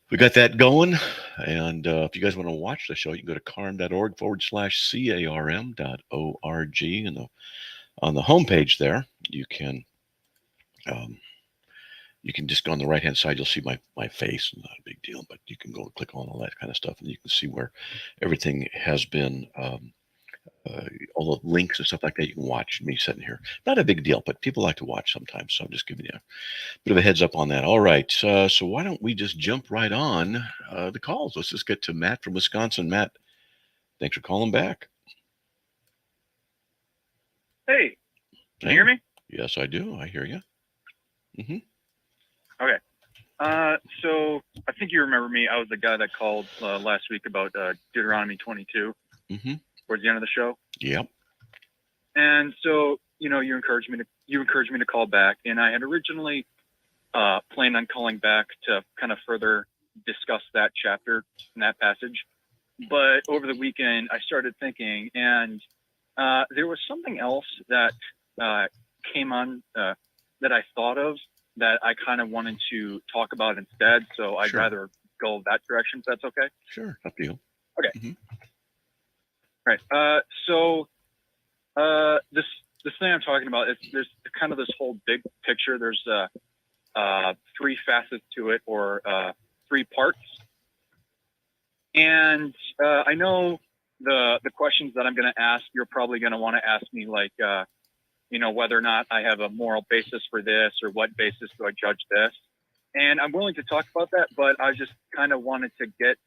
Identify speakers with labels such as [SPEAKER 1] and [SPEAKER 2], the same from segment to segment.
[SPEAKER 1] We got that going. And if you guys want to watch the show, you can go to carm.org/carm.org. And on the homepage there, um, you can just go on the right hand side. You'll see my face. Not a big deal, but you can go and click on all that kind of stuff, and you can see where everything has been. Uh, all the links and stuff like that. You can watch me sitting here. Not a big deal, but people like to watch sometimes. So I'm just giving you a bit of a heads up on that. All right. So why don't we just jump right on the calls? Let's just get to Matt from Wisconsin. Matt, thanks for calling back.
[SPEAKER 2] Hey, can
[SPEAKER 1] Hey,
[SPEAKER 2] you hear me?
[SPEAKER 1] yes, I do. I hear you. Hmm.
[SPEAKER 2] Okay. So I think you remember me. I was the guy that called last week about Deuteronomy 22
[SPEAKER 1] Hmm.
[SPEAKER 2] towards the end of the show.
[SPEAKER 1] Yep.
[SPEAKER 2] And so, you encouraged me to call back, and I had originally planned on calling back to kind of further discuss that chapter and that passage. But over the weekend, I started thinking, and there was something else that came on that I thought of that I kind of wanted to talk about instead. So I'd
[SPEAKER 1] Sure.
[SPEAKER 2] rather go that direction, if that's okay.
[SPEAKER 1] Sure. Up to you.
[SPEAKER 2] Okay.
[SPEAKER 1] Hmm.
[SPEAKER 2] Right. So this thing I'm talking about is there's kind of this whole big picture. There's three facets to it, or three parts. And I know the questions that I'm going to ask, you're probably going to want to ask me, like, whether or not I have a moral basis for this, or what basis do I judge this. And I'm willing to talk about that, but I just kind of wanted to get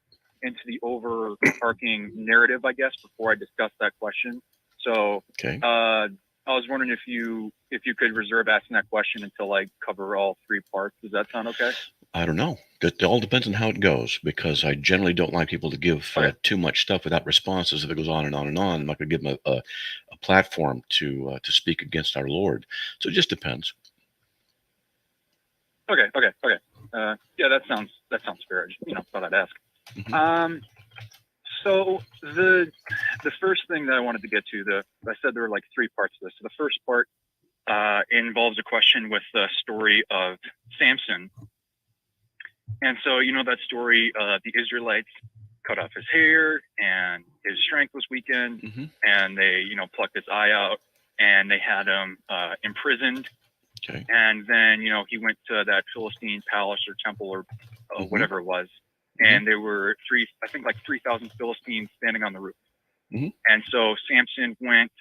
[SPEAKER 2] into the overarching narrative, I guess, before I discuss that question. So
[SPEAKER 1] Okay.
[SPEAKER 2] I was wondering if you could reserve asking that question until I cover all three parts. Does that sound okay?
[SPEAKER 1] I don't know. It all depends on how it goes, because I generally don't like people to give
[SPEAKER 2] Okay.
[SPEAKER 1] too much stuff without responses. If it goes on and on and on, I'm not going to give them a platform to speak against our Lord. So it just depends.
[SPEAKER 2] Okay. Yeah, that sounds fair. I just, thought I'd ask.
[SPEAKER 1] Hmm.
[SPEAKER 2] So the first thing that I wanted to get to, I said there were like three parts to this. So the first part involves a question with the story of Samson. And so, that story, the Israelites cut off his hair and his strength was weakened,
[SPEAKER 1] Hmm.
[SPEAKER 2] and they, plucked his eye out, and they had him imprisoned.
[SPEAKER 1] Okay.
[SPEAKER 2] And then, he went to that Philistine palace or temple, or whatever it was.
[SPEAKER 1] Mhm.
[SPEAKER 2] And there were 3,000 Philistines standing on the roof.
[SPEAKER 1] Mhm.
[SPEAKER 2] And so Samson went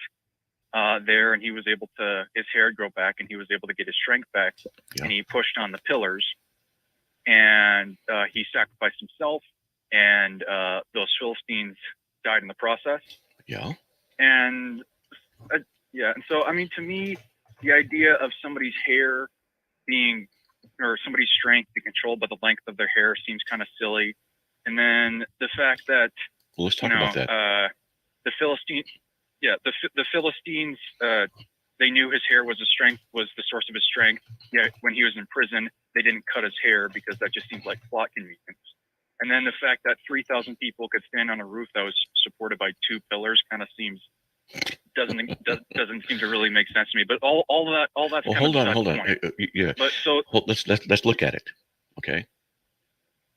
[SPEAKER 2] there, and he was able to, his hair would grow back, and he was able to get his strength back.
[SPEAKER 1] Yeah.
[SPEAKER 2] And he pushed on the pillars, and he sacrificed himself, and those Philistines died in the process.
[SPEAKER 1] Yeah.
[SPEAKER 2] And and so, I mean, to me, the idea of somebody's hair being, or somebody's strength being controlled by the length of their hair, seems kind of silly. And then the fact that,
[SPEAKER 1] Well, let's talk about that.
[SPEAKER 2] the Philistines, the Philistines, they knew his hair was the source of his strength. Yet when he was in prison, they didn't cut his hair, because that just seems like plot convenience. And then the fact that 3,000 people could stand on a roof that was supported by two pillars kind of doesn't seem to really make sense to me. But all that's
[SPEAKER 1] Well,
[SPEAKER 2] kind
[SPEAKER 1] hold
[SPEAKER 2] of
[SPEAKER 1] on.
[SPEAKER 2] beside the point.
[SPEAKER 1] Yeah.
[SPEAKER 2] But so
[SPEAKER 1] Let's look at it. Okay.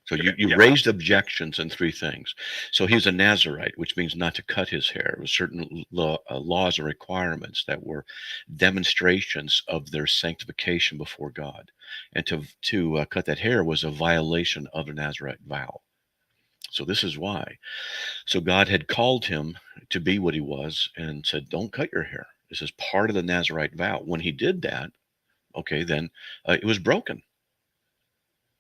[SPEAKER 1] So you
[SPEAKER 2] yeah.
[SPEAKER 1] raised objections in three things. So he was a Nazarite, which means not to cut his hair. It was certain laws and requirements that were demonstrations of their sanctification before God, and to cut that hair was a violation of the Nazarite vow. So this is why. So God had called him to be what he was and said, "Don't cut your hair. This is part of the Nazarite vow." When he did that, okay, then it was broken.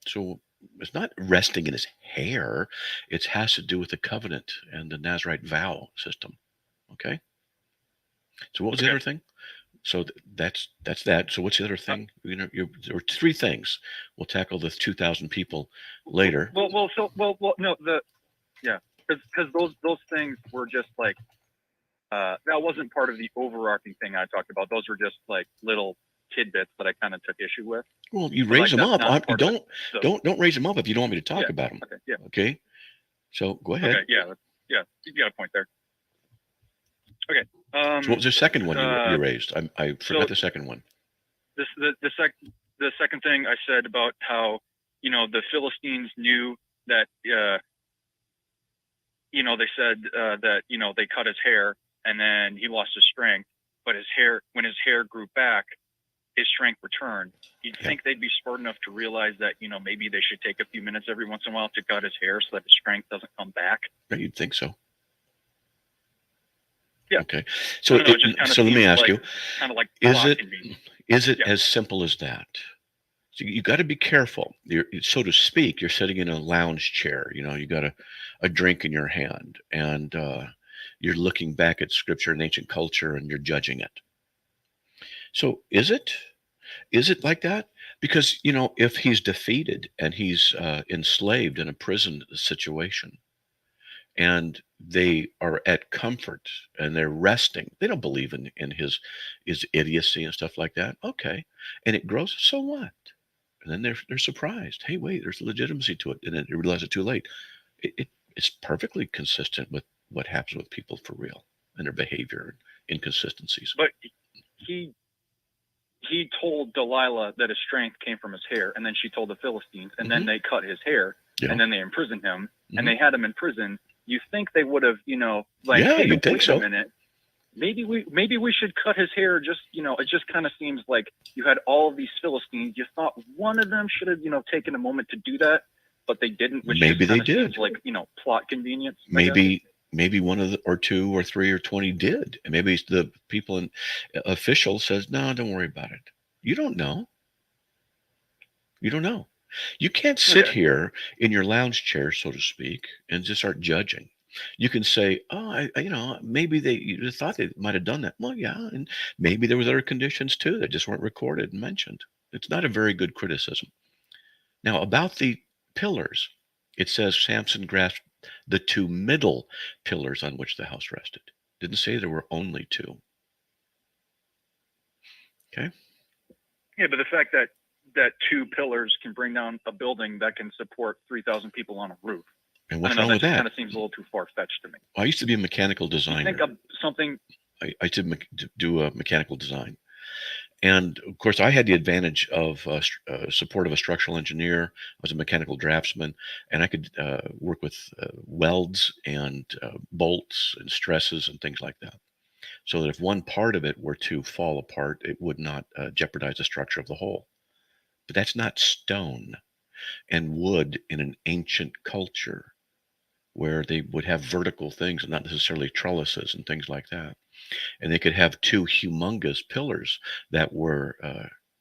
[SPEAKER 1] So it's not resting in his hair. It has to do with the covenant and the Nazarite vow system. Okay. So what was the
[SPEAKER 2] Okay.
[SPEAKER 1] other thing? So that's that. So what's the other thing? There were three things. We'll tackle the 2,000 people later.
[SPEAKER 2] No, because those things were just like, that wasn't part of the overarching thing I talked about. Those were just like little tidbits that I kind of took issue with.
[SPEAKER 1] Well, you
[SPEAKER 2] But
[SPEAKER 1] raise
[SPEAKER 2] like,
[SPEAKER 1] them
[SPEAKER 2] that's
[SPEAKER 1] up.
[SPEAKER 2] not part of it. So,
[SPEAKER 1] Don't raise them up if you don't want me to talk
[SPEAKER 2] yeah.
[SPEAKER 1] about them.
[SPEAKER 2] Okay. Yeah.
[SPEAKER 1] Okay. So go ahead.
[SPEAKER 2] Okay. Yeah. Yeah. You got a point there. Okay.
[SPEAKER 1] So what was the second one you raised? I forgot
[SPEAKER 2] so
[SPEAKER 1] the second one.
[SPEAKER 2] the second thing I said about how, the Philistines knew that they said that they cut his hair and then he lost his strength, but when his hair grew back, his strength returned. You'd think they'd be smart enough to realize that maybe they should take a few minutes every once in a while to cut his hair so that his strength doesn't come back.
[SPEAKER 1] Right, you'd think so.
[SPEAKER 2] Yeah.
[SPEAKER 1] Okay. So let me ask you,
[SPEAKER 2] kind of like
[SPEAKER 1] is it as simple as that? So you got to be careful. So to speak, you're sitting in a lounge chair. You got a drink in your hand, and you're looking back at scripture and ancient culture, and you're judging it. So is it like that? Because if he's defeated and he's enslaved in a prison situation, and they are at comfort and they're resting, they don't believe in his idiocy and stuff like that. Okay, and it grows. So what? And then they're surprised. Hey, wait, there's legitimacy to it, and then they realize it too late. It's perfectly consistent with what happens with people for real and their behavior and inconsistencies.
[SPEAKER 2] But he told Delilah that his strength came from his hair, and then she told the Philistines, and then they cut his hair, and then they imprisoned him, and they had him in prison. You think they would have, hey,
[SPEAKER 1] you'd think so.
[SPEAKER 2] A minute. Maybe we should cut his hair. Just it just kind of seems like you had all of these Philistines. You thought one of them should have taken a moment to do that, but they didn't. Which
[SPEAKER 1] maybe they did.
[SPEAKER 2] Seems like plot convenience.
[SPEAKER 1] Maybe one of the or two or three or 20 did, and maybe the people in official says, no, don't worry about it. You don't know. You can't sit here in your lounge chair, so to speak, and just start judging. You can say, oh, maybe you thought they might have done that. Well, yeah, and maybe there was other conditions too that just weren't recorded and mentioned. It's not a very good criticism. Now, about the pillars, it says Samson grasped the two middle pillars on which the house rested. Didn't say there were only two. Okay.
[SPEAKER 2] Yeah, but the fact that two pillars can bring down a building that can support 3,000 people on a roof.
[SPEAKER 1] And what's wrong with that?
[SPEAKER 2] Kind of seems a little too far-fetched to me.
[SPEAKER 1] I used to be a mechanical designer.
[SPEAKER 2] Think of something.
[SPEAKER 1] I did do a mechanical design. And of course, I had the advantage of support of a structural engineer. I was a mechanical draftsman, and I could work with welds and bolts and stresses and things like that. So that if one part of it were to fall apart, it would not jeopardize the structure of the whole. But that's not stone and wood in an ancient culture where they would have vertical things and not necessarily trellises and things like that. And they could have two humongous pillars that were,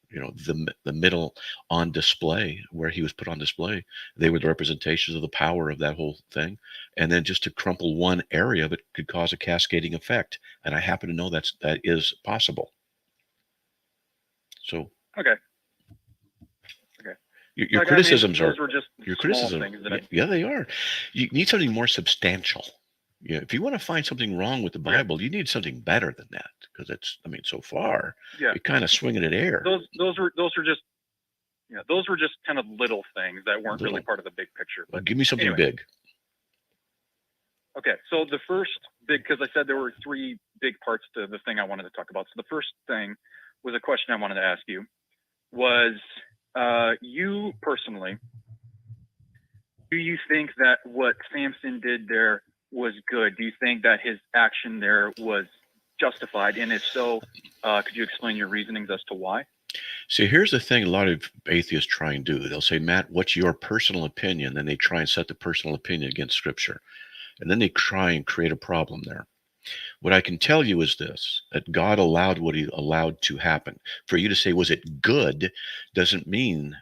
[SPEAKER 1] the middle on display, where he was put on display. They were the representations of the power of that whole thing. And then just to crumple one area of it could cause a cascading effect. And I happen to know that is possible. So.
[SPEAKER 2] Okay.
[SPEAKER 1] Your criticisms
[SPEAKER 2] those were just your criticisms.
[SPEAKER 1] Yeah, they are. You need something more substantial. If you want to find something wrong with the Bible, you need something better than that, because so far, you're kind of swinging at air.
[SPEAKER 2] Those were just kind of little things that weren't really part of the big picture.
[SPEAKER 1] But give me something big.
[SPEAKER 2] Okay, so the first big, because I said there were three big parts to the thing I wanted to talk about. So the first thing was a question I wanted to ask you was, you personally, do you think that what Samson did there was good? Do you think that his action there was justified? And if so, could you explain your reasonings as to why?
[SPEAKER 1] See, here's the thing a lot of atheists try and do. They'll say, Matt, what's your personal opinion? Then they try and set the personal opinion against Scripture. And then they try and create a problem there. What I can tell you is this, that God allowed what he allowed to happen. For you to say, was it good, doesn't mean,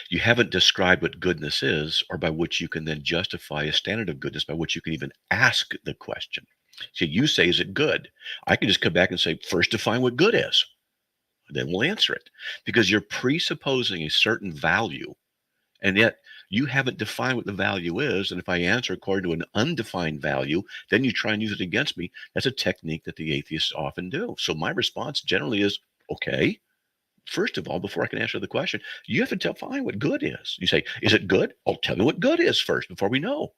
[SPEAKER 1] you haven't described what goodness is, or by which you can then justify a standard of goodness by which you can even ask the question. So you say, is it good? I can just come back and say, first define what good is. Then we'll answer it, because you're presupposing a certain value, and yet you haven't defined what the value is. And if I answer according to an undefined value, then you try and use it against me. That's a technique that the atheists often do. So my response generally is, okay, first of all, before I can answer the question, you have to define what good is. You say, is it good? I'll tell you what good is first before we know.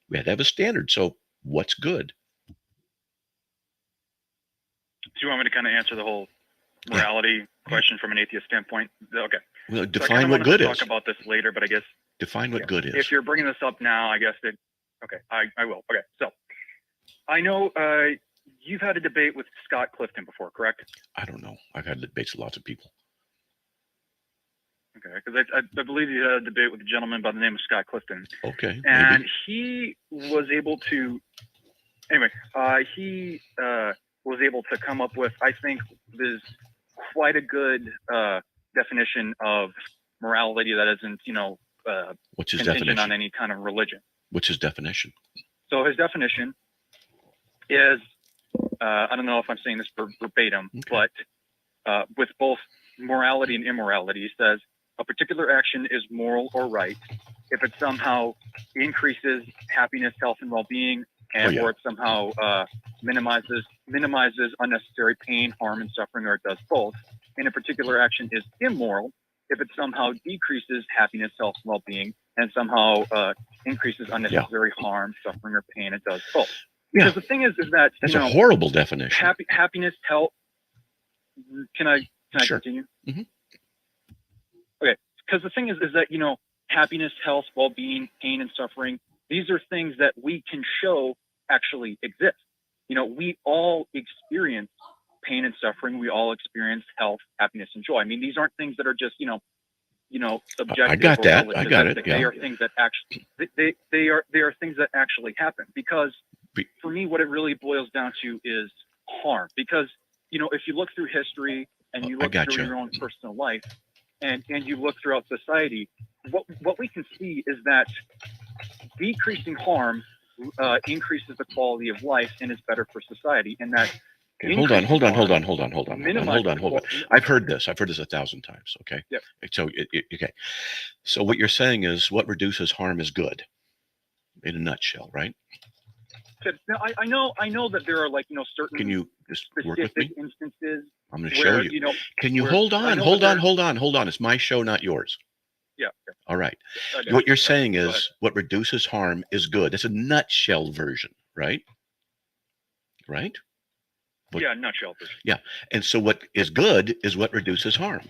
[SPEAKER 1] We have to have a standard. So what's good?
[SPEAKER 2] Do you want me to kind of answer the whole morality question from an atheist standpoint? Okay.
[SPEAKER 1] Well,
[SPEAKER 2] So I
[SPEAKER 1] define
[SPEAKER 2] kinda
[SPEAKER 1] what
[SPEAKER 2] wanted
[SPEAKER 1] good
[SPEAKER 2] to
[SPEAKER 1] is.
[SPEAKER 2] talk about this later, but I guess
[SPEAKER 1] Define what good is.
[SPEAKER 2] if you're bringing this up now, I guess that okay, I will. Okay, so I know you've had a debate with Scott Clifton before, correct?
[SPEAKER 1] I don't know. I've had debates with lots of people.
[SPEAKER 2] Okay, because I believe you had a debate with a gentleman by the name of Scott Clifton,
[SPEAKER 1] Okay,
[SPEAKER 2] and
[SPEAKER 1] maybe.
[SPEAKER 2] he was able to. Anyway, he was able to come up with, I think, this quite a good definition of morality that isn't,
[SPEAKER 1] What's his
[SPEAKER 2] contingent
[SPEAKER 1] definition?
[SPEAKER 2] on any kind of religion.
[SPEAKER 1] What's his definition?
[SPEAKER 2] So his definition is, I don't know if I'm saying this verbatim,
[SPEAKER 1] Okay.
[SPEAKER 2] but with both morality and immorality, he says a particular action is moral or right if it somehow increases happiness, health, and well-being, and or it somehow minimizes unnecessary pain, harm, and suffering, or it does both. And a particular action is immoral if it somehow decreases happiness, health, and well-being, and somehow increases unnecessary harm, suffering, or pain. It does both. Because the thing is that
[SPEAKER 1] that's a horrible definition.
[SPEAKER 2] Happiness, health. Can I
[SPEAKER 1] Sure.
[SPEAKER 2] continue?
[SPEAKER 1] Mm-hmm.
[SPEAKER 2] Okay. Because the thing is that happiness, health, well-being, pain, and suffering. These are things that we can show actually exist. We all experience pain and suffering. We all experience health, happiness, and joy. I mean, these aren't things that are just subjective.
[SPEAKER 1] I got that.
[SPEAKER 2] Or
[SPEAKER 1] I got it.
[SPEAKER 2] They are things that actually they are things that actually happen. Because for me, what it really boils down to is harm. Because if you look through history and you look through your own personal life, and you look throughout society, what we can see is that decreasing harm increases the quality of life and is better for society. And that
[SPEAKER 1] hold on. I've heard this 1,000 times. Okay.
[SPEAKER 2] Yep.
[SPEAKER 1] So okay. So what you're saying is what reduces harm is good, in a nutshell, right?
[SPEAKER 2] Now, I know that there are certain.
[SPEAKER 1] Can you just work with me?
[SPEAKER 2] Instances.
[SPEAKER 1] I'm going to show you. Can you hold on? It's my show, not yours.
[SPEAKER 2] Yeah. Okay.
[SPEAKER 1] All right. What you're saying is what reduces harm is good. It's a nutshell version, right? Right?
[SPEAKER 2] Yeah, nutshell version.
[SPEAKER 1] Yeah. And so what is good is what reduces harm.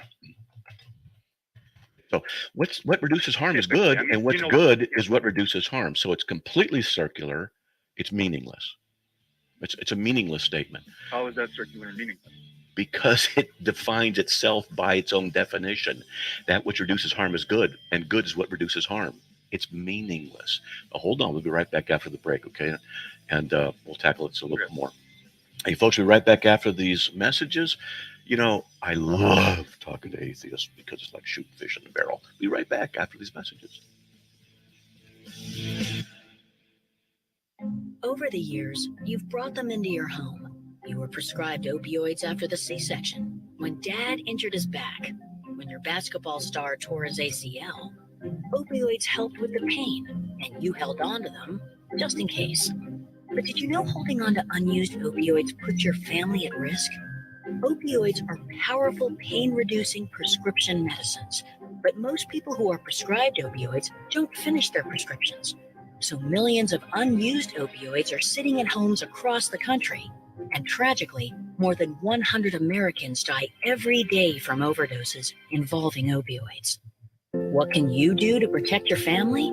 [SPEAKER 1] So what reduces harm is good, and what's good is what reduces harm. So it's completely circular. It's meaningless. It's a meaningless statement.
[SPEAKER 2] How is that circular and meaningless?
[SPEAKER 1] Because it defines itself by its own definition. That which reduces harm is good, and good is what reduces harm. It's meaningless. Now, hold on. We'll be right back after the break, okay? And we'll tackle it a little bit more. Hey, folks, we'll be right back after these messages. I love talking to atheists because it's like shooting fish in the barrel. Be right back after these messages.
[SPEAKER 3] Over the years, you've brought them into your home. You were prescribed opioids after the C-section, when Dad injured his back, when your basketball star tore his ACL. Opioids helped with the pain, and you held on to them just in case. But did you know holding on to unused opioids puts your family at risk? Opioids are powerful pain-reducing prescription medicines, but most people who are prescribed opioids don't finish their prescriptions. So millions of unused opioids are sitting in homes across the country. And tragically, more than 100 Americans die every day from overdoses involving opioids. What can you do to protect your family?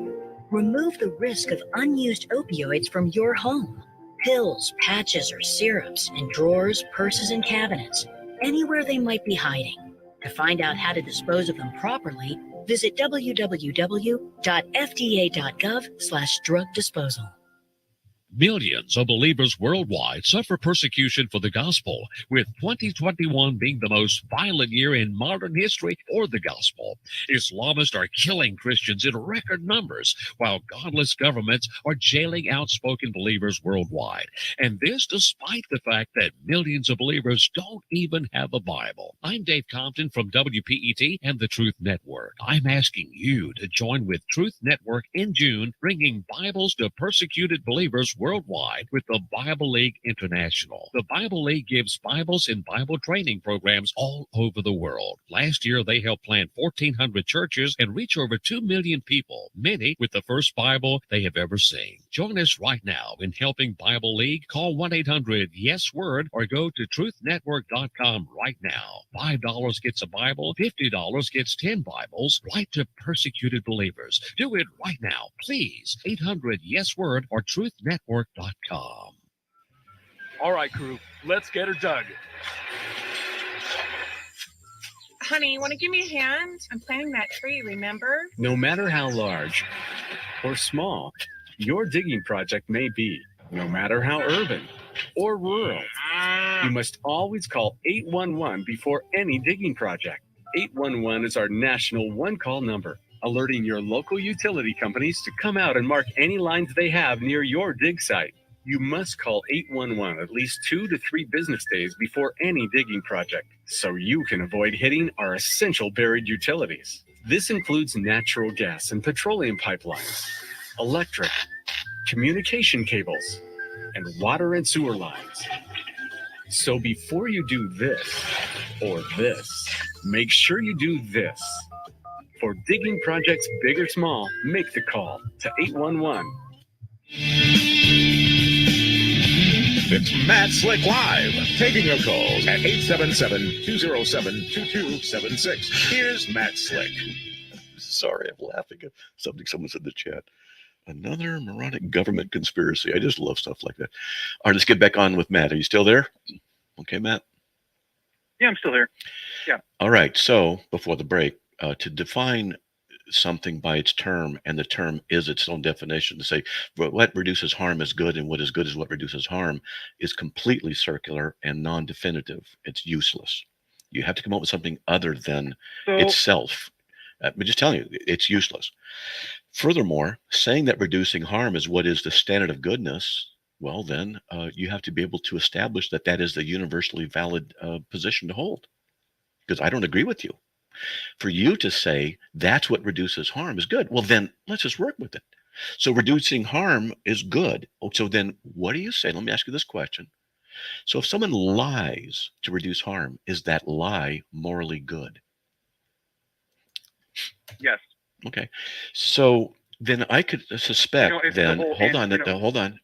[SPEAKER 3] Remove the risk of unused opioids from your home. Pills, patches, or syrups in drawers, purses, and cabinets, anywhere they might be hiding. To find out how to dispose of them properly, visit www.fda.gov/drug disposal.
[SPEAKER 4] Millions of believers worldwide suffer persecution for the gospel, with 2021 being the most violent year in modern history for the gospel. Islamists are killing Christians in record numbers, while godless governments are jailing outspoken believers worldwide. And this despite the fact that millions of believers don't even have a Bible. I'm Dave Compton from WPET and the Truth Network. I'm asking you to join with Truth Network in June, bringing Bibles to persecuted believers worldwide with the Bible League International. The Bible League gives Bibles and Bible training programs all over the world. Last year, they helped plant 1,400 churches and reach over 2 million people, many with the first Bible they have ever seen. Join us right now in helping Bible League. Call 1-800-YES-WORD or go to truthnetwork.com right now. $5 gets a Bible, $50 gets 10 Bibles, right to persecuted believers. Do it right now, please. 800-YES-WORD or truthnetwork.com.
[SPEAKER 5] All right, crew, let's get her dug.
[SPEAKER 6] Honey, you want to give me a hand? I'm planting that tree, remember?
[SPEAKER 7] No matter how large or small your digging project may be, no matter how urban or rural, you must always call 811 before any digging project. 811 is our national one-call number, alerting your local utility companies to come out and mark any lines they have near your dig site. You must call 811 at least 2 to 3 business days before any digging project, so you can avoid hitting our essential buried utilities. This includes natural gas and petroleum pipelines, electric, communication cables, and water and sewer lines. So before you do this or this, make sure you do this. For digging projects big or small, make the call to 811.
[SPEAKER 8] It's Matt Slick Live, taking your calls at 877-207-2276. Here's Matt Slick.
[SPEAKER 1] Sorry, I'm laughing at something someone said in the chat. Another moronic government conspiracy. I just love stuff like that. All right, let's get back on with Matt. Are you still there? Okay, Matt?
[SPEAKER 2] Yeah, I'm still here. Yeah.
[SPEAKER 1] All right, so before the break, to define something by its term, and the term is its own definition, to say what reduces harm is good and what is good is what reduces harm, is completely circular and non-definitive. It's useless. You have to come up with something other than itself. I'm just telling you, it's useless. Furthermore, saying that reducing harm is what is the standard of goodness, well, then you have to be able to establish that that is the universally valid position to hold. Because I don't agree with you. For you to say that's what reduces harm is good, well, then let's just work with it. So reducing harm is good. So then what do you say? Let me ask you this question. So if someone lies to reduce harm, is that lie morally good?
[SPEAKER 2] Yes.
[SPEAKER 1] Okay. So then I could suspect hold on.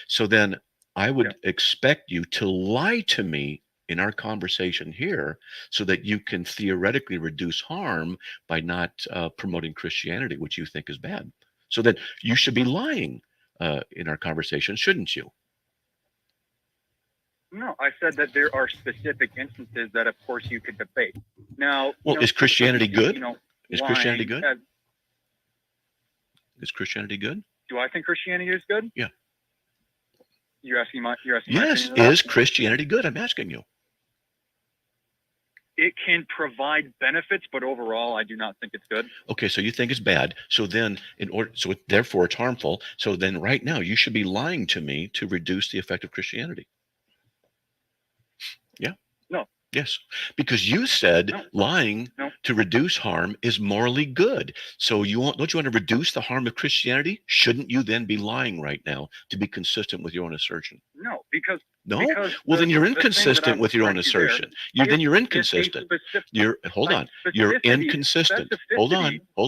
[SPEAKER 1] So then I would expect you to lie to me in our conversation here so that you can theoretically reduce harm by not promoting Christianity, which you think is bad. So then you should be lying in our conversation, shouldn't you?
[SPEAKER 2] No, I said that there are specific instances that, of course, you could debate. Now,
[SPEAKER 1] well, is Christianity good? Is
[SPEAKER 2] lying,
[SPEAKER 1] Christianity good? Is Christianity good?
[SPEAKER 2] Do I think Christianity is good?
[SPEAKER 1] Yeah.
[SPEAKER 2] You're asking my
[SPEAKER 1] yes.
[SPEAKER 2] opinion
[SPEAKER 1] Is Christianity good? I'm asking you.
[SPEAKER 2] It can provide benefits, but overall, I do not think it's good.
[SPEAKER 1] Okay, so you think it's bad. So then, therefore, it's harmful. So then, right now, you should be lying to me to reduce the effect of Christianity. Yeah.
[SPEAKER 2] No.
[SPEAKER 1] Yes, because you said lying to reduce harm is morally good. So don't you want to reduce the harm of Christianity? Shouldn't you then be lying right now to be consistent with your own assertion?
[SPEAKER 2] No, because
[SPEAKER 1] well, then you're inconsistent with your own assertion. You're inconsistent. You're inconsistent. Hold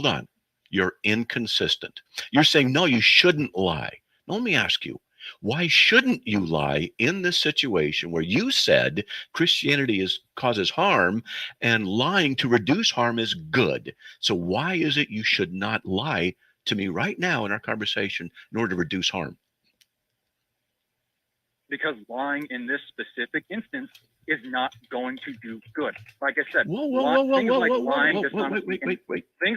[SPEAKER 1] on. You're inconsistent. You're saying no, you shouldn't lie. Now, let me ask you. Why shouldn't you lie in this situation where you said Christianity causes harm and lying to reduce harm is good? So why is it you should not lie to me right now in our conversation in order to reduce harm?
[SPEAKER 2] Because lying in this specific instance is not going to do good. Like I said, things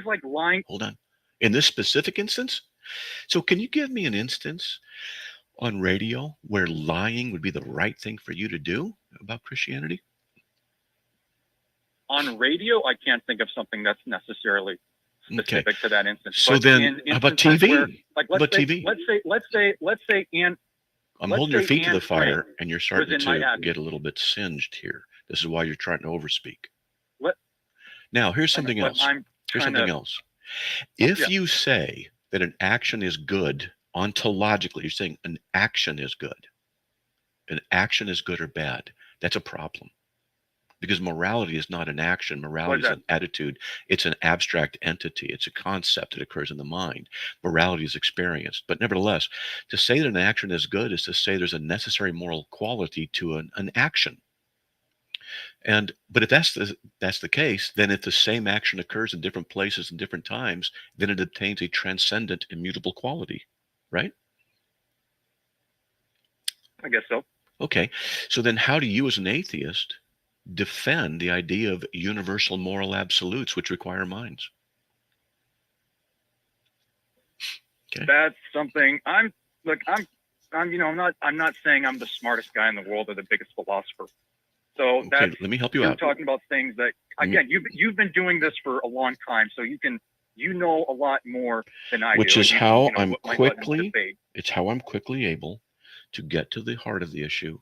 [SPEAKER 2] like lying.
[SPEAKER 1] Hold on. In this specific instance? So can you give me an instance on radio where lying would be the right thing for you to do about Christianity?
[SPEAKER 2] On radio, I can't think of something that's necessarily specific to that instance.
[SPEAKER 1] So then, how about TV?
[SPEAKER 2] TV? Let's say,
[SPEAKER 1] I'm holding your feet to the fire, and you're starting to get a little bit singed here. This is why you're trying to overspeak. Now, here's something else. If you say that an action is good ontologically, you're saying an action is good. An action is good or bad. That's a problem. Because morality is not an action. Morality is an attitude. It's an abstract entity. It's a concept that occurs in the mind. Morality is experienced. But nevertheless, to say that an action is good is to say there's a necessary moral quality to an action. But if that's the case, then if the same action occurs in different places and different times, then it obtains a transcendent, immutable quality, right?
[SPEAKER 2] I guess so.
[SPEAKER 1] Okay. So then how do you as an atheist defend the idea of universal moral absolutes which require minds? Okay.
[SPEAKER 2] That's something I'm not saying I'm the smartest guy in the world or the biggest philosopher. So
[SPEAKER 1] Okay,
[SPEAKER 2] that's,
[SPEAKER 1] let me help you
[SPEAKER 2] you're
[SPEAKER 1] out.
[SPEAKER 2] talking about things that, again, you've been doing this for a long time, so you know a lot more than I do.
[SPEAKER 1] Which is how I'm
[SPEAKER 2] what my
[SPEAKER 1] quickly,
[SPEAKER 2] debate.
[SPEAKER 1] it's how I'm quickly able to get to the heart of the issue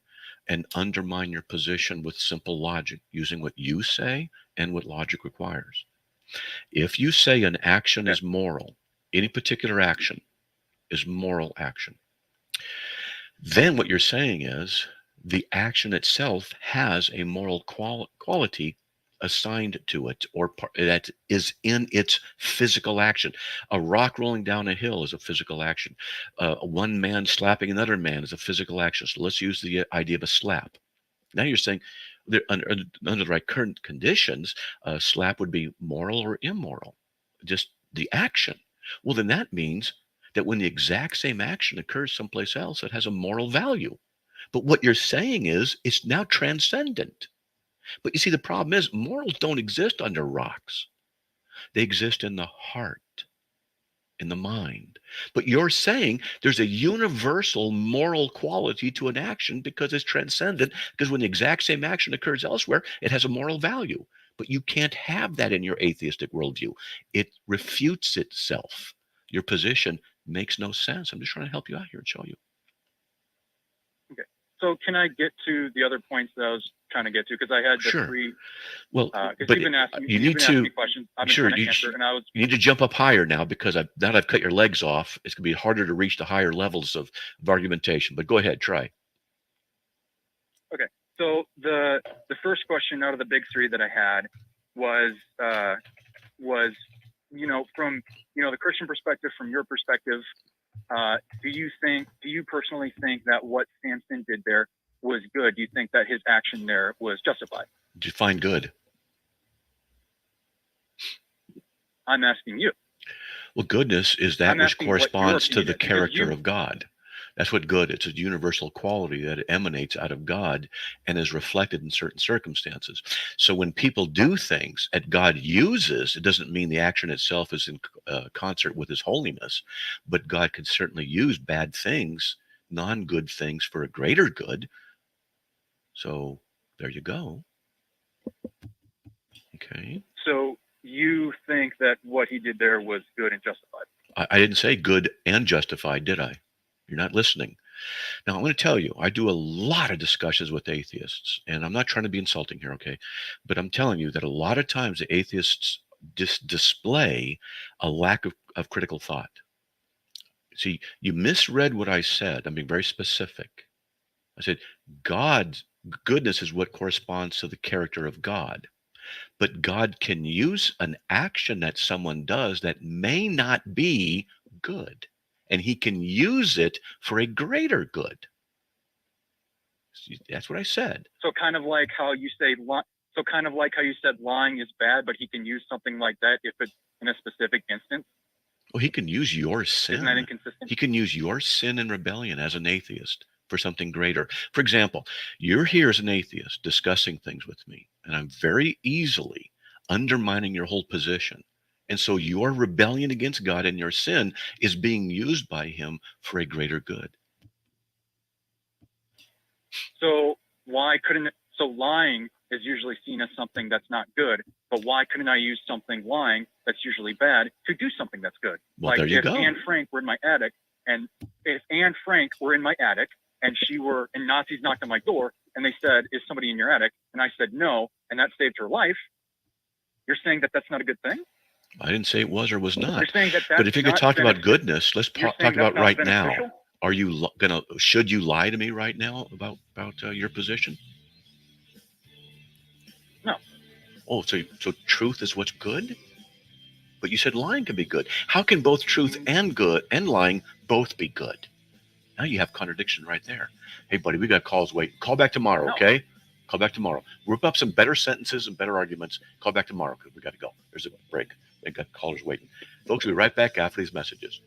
[SPEAKER 1] and undermine your position with simple logic, using what you say and what logic requires. If you say an action is moral, any particular action is moral action, then what you're saying is the action itself has a moral quality assigned to it, or that is in its physical action. A rock rolling down a hill is a physical action. One man slapping another man is a physical action. So let's use the idea of a slap. Now you're saying that under the right current conditions, a slap would be moral or immoral, just the action. Well, then that means that when the exact same action occurs someplace else, it has a moral value. But what you're saying is it's now transcendent. But you see, the problem is morals don't exist under rocks. They exist in the heart, in the mind. But you're saying there's a universal moral quality to an action because it's transcendent, because when the exact same action occurs elsewhere, it has a moral value. But you can't have that in your atheistic worldview. It refutes itself. Your position makes no sense. I'm just trying to help you out here and show you.
[SPEAKER 2] Okay. So can I get to the other points that I was trying to get to? Because I had the
[SPEAKER 1] Sure.
[SPEAKER 2] three.
[SPEAKER 1] Well,
[SPEAKER 2] Because
[SPEAKER 1] but
[SPEAKER 2] you've been asking,
[SPEAKER 1] you
[SPEAKER 2] you've
[SPEAKER 1] need
[SPEAKER 2] been
[SPEAKER 1] to
[SPEAKER 2] asking me questions. I've been
[SPEAKER 1] sure
[SPEAKER 2] trying to
[SPEAKER 1] you,
[SPEAKER 2] answer, and I was.
[SPEAKER 1] you need to jump up higher now because now that I've cut your legs off, it's going to be harder to reach the higher levels of argumentation. But go ahead, try.
[SPEAKER 2] Okay. So the first question out of the big three that I had was from the Christian perspective, from your perspective, do you personally think that what Samson did there was good? Do you think that his action there was justified?
[SPEAKER 1] Define good.
[SPEAKER 2] I'm asking you.
[SPEAKER 1] Well, goodness is that which corresponds to the
[SPEAKER 2] is,
[SPEAKER 1] character of God. That's what good. It's a universal quality that emanates out of God and is reflected in certain circumstances. So when people do things that God uses, it doesn't mean the action itself is in concert with his holiness, but God can certainly use bad things, non-good things, for a greater good. So there you go. Okay.
[SPEAKER 2] So you think that what he did there was good and justified?
[SPEAKER 1] I didn't say good and justified, did I? You're not listening. Now, I'm going to tell you, I do a lot of discussions with atheists, and I'm not trying to be insulting here, okay? But I'm telling you that a lot of times the atheists display a lack of critical thought. See, you misread what I said. I'm being very specific. I said, God's goodness is what corresponds to the character of God. But God can use an action that someone does that may not be good, and he can use it for a greater good. That's what I said.
[SPEAKER 2] So kind of like how you say, said lying is bad, but he can use something like that if it's in a specific instance.
[SPEAKER 1] Well, he can use your sin.
[SPEAKER 2] Isn't that inconsistent?
[SPEAKER 1] He can use your sin and rebellion as an atheist for something greater. For example, you're here as an atheist discussing things with me, and I'm very easily undermining your whole position. And so your rebellion against God and your sin is being used by him for a greater good.
[SPEAKER 2] So lying is usually seen as something that's not good, but why couldn't I use something lying that's usually bad to do something that's good?
[SPEAKER 1] Well,
[SPEAKER 2] like
[SPEAKER 1] there you
[SPEAKER 2] if
[SPEAKER 1] go.
[SPEAKER 2] Anne Frank were in my attic, and and Nazis knocked on my door and they said, "Is somebody in your attic?" And I said no, and that saved her life. You're saying that that's not a good thing?
[SPEAKER 1] I didn't say it was or was not.
[SPEAKER 2] You're saying that
[SPEAKER 1] But if you could
[SPEAKER 2] not
[SPEAKER 1] talk about
[SPEAKER 2] beneficial?
[SPEAKER 1] goodness, let's
[SPEAKER 2] You're
[SPEAKER 1] talk
[SPEAKER 2] saying that's
[SPEAKER 1] about
[SPEAKER 2] not
[SPEAKER 1] right now.
[SPEAKER 2] beneficial?
[SPEAKER 1] Are you should you lie to me right now about your position?
[SPEAKER 2] No.
[SPEAKER 1] Oh, so truth is what's good? But you said lying can be good. How can both truth and good and lying both be good? Now you have contradiction right there. Hey, buddy, we got calls waiting. Call back tomorrow,
[SPEAKER 2] No.
[SPEAKER 1] okay? Call back tomorrow. Whip up some better sentences and better arguments. Call back tomorrow because we got to go. There's a break. They got callers waiting. Folks, we'll be right back after these messages.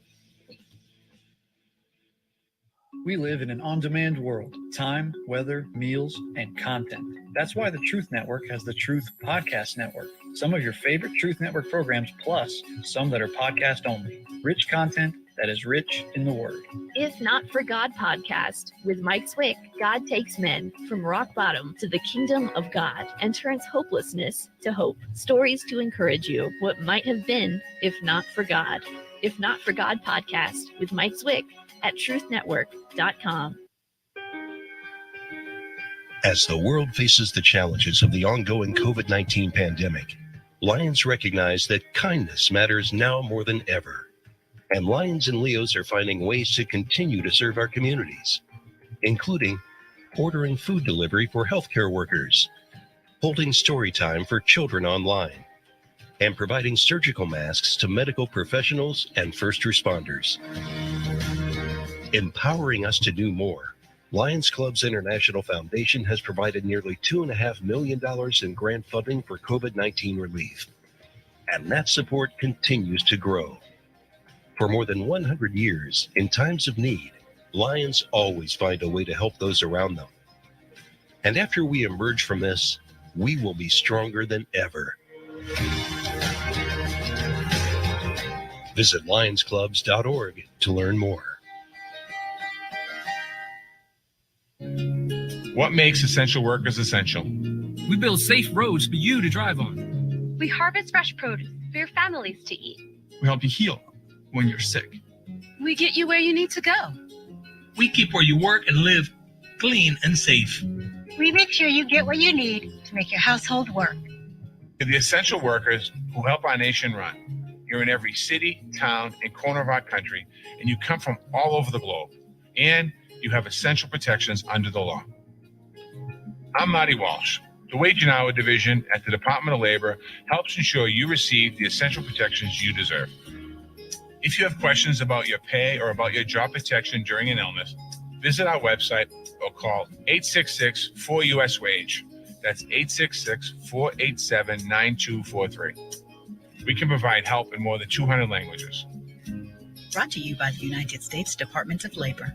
[SPEAKER 9] We live in an on-demand world. Time, weather, meals, and content. That's why the Truth Network has the Truth Podcast Network. Some of your favorite Truth Network programs, plus some that are podcast only. Rich content that is rich in the Word.
[SPEAKER 10] If Not for God podcast with Mike Swick, God takes men from rock bottom to the kingdom of God and turns hopelessness to hope. Stories to encourage you what might have been if not for God. If Not for God podcast with Mike Swick at truthnetwork.com.
[SPEAKER 11] As the world faces the challenges of the ongoing COVID-19 pandemic, Lions recognize that kindness matters now more than ever. And Lions and Leos are finding ways to continue to serve our communities, including ordering food delivery for healthcare workers, holding story time for children online, and providing surgical masks to medical professionals and first responders. Empowering us to do more, Lions Clubs International Foundation has provided nearly $2.5 million in grant funding for COVID-19 relief. And that support continues to grow. For more than 100 years, in times of need, Lions always find a way to help those around them. And after we emerge from this, we will be stronger than ever. Visit lionsclubs.org to learn more.
[SPEAKER 12] What makes essential workers essential?
[SPEAKER 13] We build safe roads for you to drive on.
[SPEAKER 14] We harvest fresh produce for your families to eat.
[SPEAKER 12] We help you heal when you're sick.
[SPEAKER 14] We get you where you need to go.
[SPEAKER 13] We keep where you work and live clean and safe.
[SPEAKER 15] We make sure you get what you need to make your household work.
[SPEAKER 12] You're the essential workers who help our nation run. You're in every city, town, and corner of our country, and you come from all over the globe. And you have essential protections under the law. I'm Marty Walsh. The Wage and Hour Division at the Department of Labor helps ensure you receive the essential protections you deserve. If you have questions about your pay or about your job protection during an illness, visit our website or call 866-4US-WAGE. That's 866-487-9243. We can provide help in more than 200 languages.
[SPEAKER 16] Brought to you by the United States Department of Labor.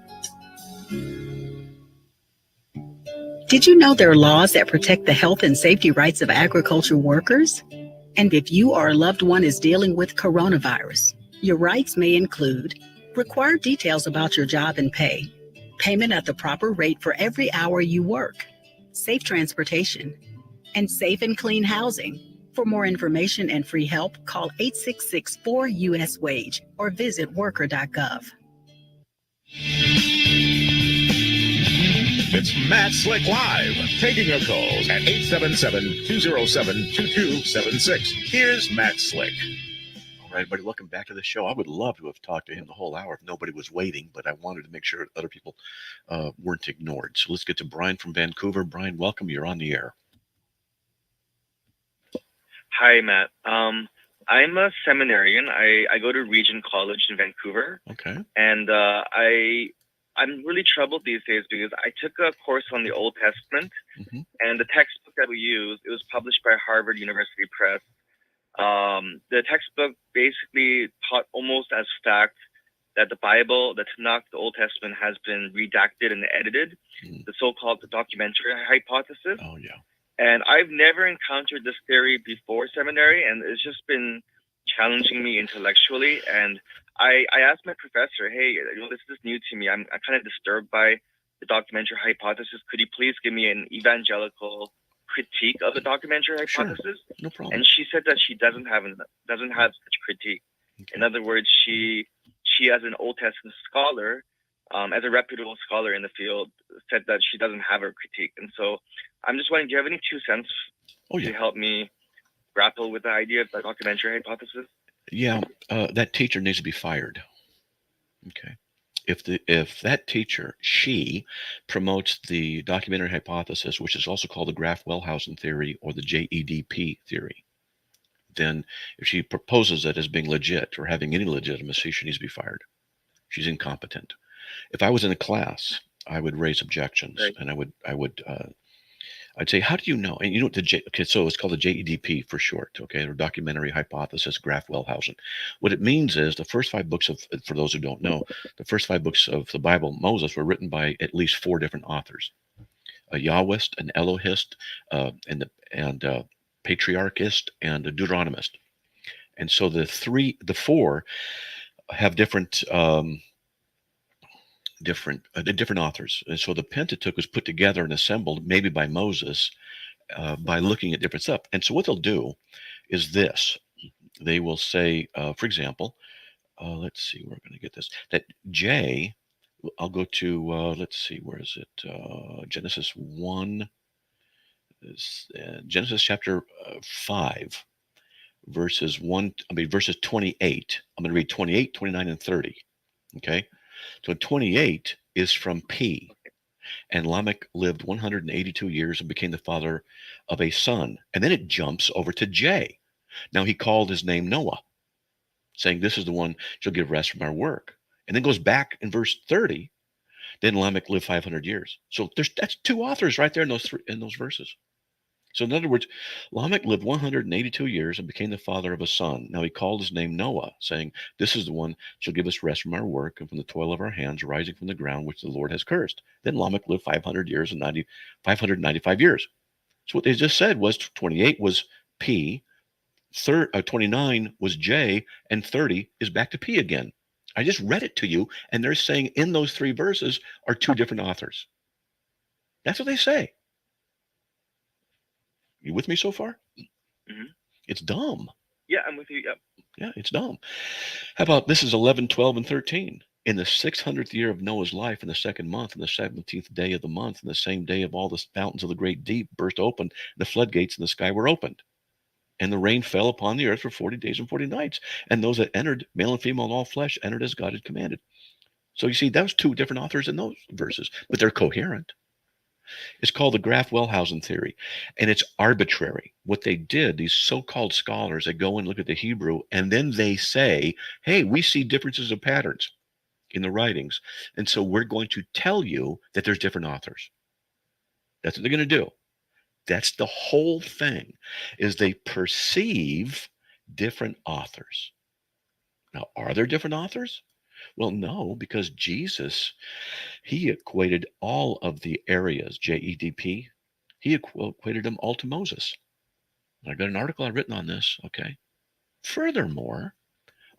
[SPEAKER 16] Did you know there are laws that protect the health and safety rights of agriculture workers? And if you or a loved one is dealing with coronavirus, your rights may include required details about your job and pay, payment at the proper rate for every hour you work, safe transportation, and safe and clean housing. For more information and free help, call 866-4US-WAGE or visit worker.gov.
[SPEAKER 8] It's Matt Slick Live, taking your calls at 877-207-2276. Here's Matt Slick.
[SPEAKER 1] All right, everybody, welcome back to the show. I would love to have talked to him the whole hour if nobody was waiting, but I wanted to make sure other people weren't ignored. So let's get to Brian from Vancouver. Brian, welcome. You're on the air.
[SPEAKER 17] Hi, Matt. I'm a seminarian. I go to Regent College in Vancouver.
[SPEAKER 1] Okay.
[SPEAKER 17] And I'm really troubled these days because I took a course on the Old Testament, and the textbook that we use, it was published by Harvard University Press. The textbook basically taught almost as fact that the Bible, the Tanakh, the Old Testament, has been redacted and edited, the so-called documentary hypothesis.
[SPEAKER 1] Oh, yeah.
[SPEAKER 17] And I've never encountered this theory before seminary, and it's just been challenging me intellectually. And I asked my professor, hey, this is new to me. I'm kind of disturbed by the documentary hypothesis. Could you please give me an evangelical critique of the documentary hypothesis?
[SPEAKER 1] Sure. No problem.
[SPEAKER 17] And she said that she doesn't have such critique. Okay. In other words, she as an Old Testament scholar, as a reputable scholar in the field, said that she doesn't have a critique. And so I'm just wondering, do you have any 2 cents to help me grapple with the idea of the documentary hypothesis?
[SPEAKER 1] Yeah, that teacher needs to be fired. Okay. If that teacher, she promotes the documentary hypothesis, which is also called the Graf-Wellhausen theory or the JEDP theory, then if she proposes it as being legit or having any legitimacy, she needs to be fired. She's incompetent. If I was in a class, I would raise objections,
[SPEAKER 17] Right.
[SPEAKER 1] and I'd say, how do you know? And you know what okay, so it's called the JEDP for short, okay, or documentary hypothesis, Graf-Wellhausen. What it means is the first 5 books for those who don't know, the first 5 books of the Bible, Moses, were written by at least 4 different authors: a Yahwist, an Elohist, and Patriarchist, and a Deuteronomist. And so the 4 have different authors. And so the Pentateuch was put together and assembled maybe by Moses by looking at different stuff. And so what they'll do is this. They will say, for example, let's see, we're going to get this, that J, I'll go to, let's see, where is it? Genesis 1, Genesis chapter 5, verses 28. I'm going to read 28, 29, and 30. Okay. So 28 is from P. And Lamech lived 182 years and became the father of a son. And then it jumps over to J. Now he called his name Noah, saying, this is the one shall give rest from our work. And then goes back in verse 30. Then Lamech lived 500 years. So that's 2 authors right there in those verses. So in other words, Lamech lived 182 years and became the father of a son. Now he called his name Noah, saying, this is the one shall give us rest from our work and from the toil of our hands rising from the ground, which the Lord has cursed. Then Lamech lived 500 years and 595 years. So what they just said was 28 was P, 29 was J, and 30 is back to P again. I just read it to you, and they're saying in those 3 verses are 2 different authors. That's what they say. You with me so far?
[SPEAKER 17] Mm-hmm.
[SPEAKER 1] It's dumb.
[SPEAKER 17] Yeah, I'm with you. Yep.
[SPEAKER 1] Yeah, it's dumb. How about this is 11, 12, and 13. In the 600th year of Noah's life, in the 2nd month, in the 17th day of the month, in the same day of all the fountains of the great deep burst open, the floodgates in the sky were opened. And the rain fell upon the earth for 40 days and 40 nights. And those that entered, male and female and all flesh, entered as God had commanded. So you see, that was 2 different authors in those verses, but they're coherent. It's called the Graf-Wellhausen theory, and it's arbitrary. What they did, these so-called scholars, they go and look at the Hebrew, and then they say, hey, we see differences of patterns in the writings, and so we're going to tell you that there's different authors. That's what they're going to do. That's the whole thing, is they perceive different authors. Now, are there different authors? Well, no, because Jesus, he equated all of the areas, JEDP, he equated them all to Moses. I got an article I've written on this, okay? Furthermore,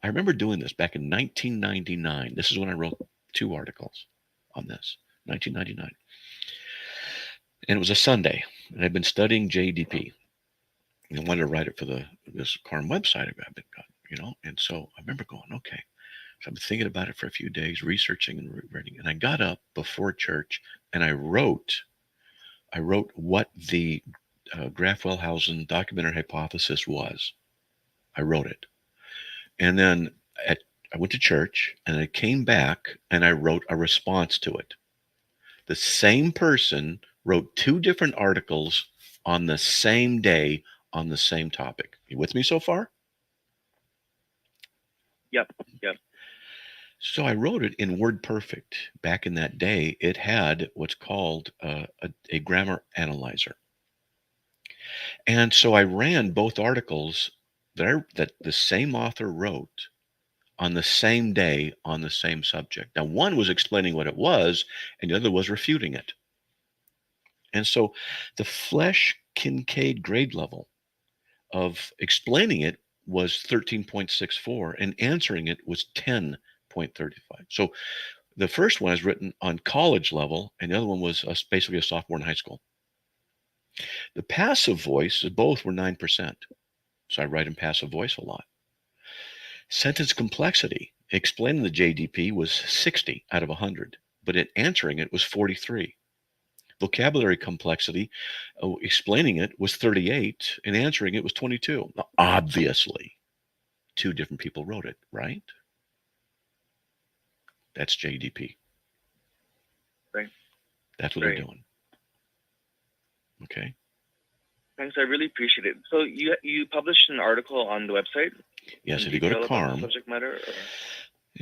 [SPEAKER 1] I remember doing this back in 1999. This is when I wrote 2 articles on this, 1999. And it was a Sunday, and I'd been studying JEDP. And I wanted to write it for this Carm website I've been got, and so I remember going, okay. So I've been thinking about it for a few days, researching and reading. And I got up before church and I wrote what the Graf-Wellhausen documentary hypothesis was. I wrote it. And then I went to church and I came back and I wrote a response to it. The same person wrote 2 different articles on the same day on the same topic. You with me so far?
[SPEAKER 17] Yep.
[SPEAKER 1] So I wrote it in WordPerfect. Back in that day, it had what's called a grammar analyzer. And so I ran both articles that the same author wrote on the same day on the same subject. Now, one was explaining what it was, and the other was refuting it. And so the Flesch Kincaid grade level of explaining it was 13.64, and answering it was 10.35. So the first one is written on college level, and the other one was basically a sophomore in high school. The passive voice, both were 9%. So I write in passive voice a lot. Sentence complexity, explaining the JDP, was 60 out of 100, but in answering it was 43. Vocabulary complexity, explaining it was 38, and answering it was 22. Now, obviously, 2 different people wrote it, right? That's JDP.
[SPEAKER 17] Right.
[SPEAKER 1] That's what they're doing. Okay.
[SPEAKER 17] Thanks. I really appreciate it. So you published an article on the website?
[SPEAKER 1] Yes, if you go to CARM,
[SPEAKER 17] subject matter,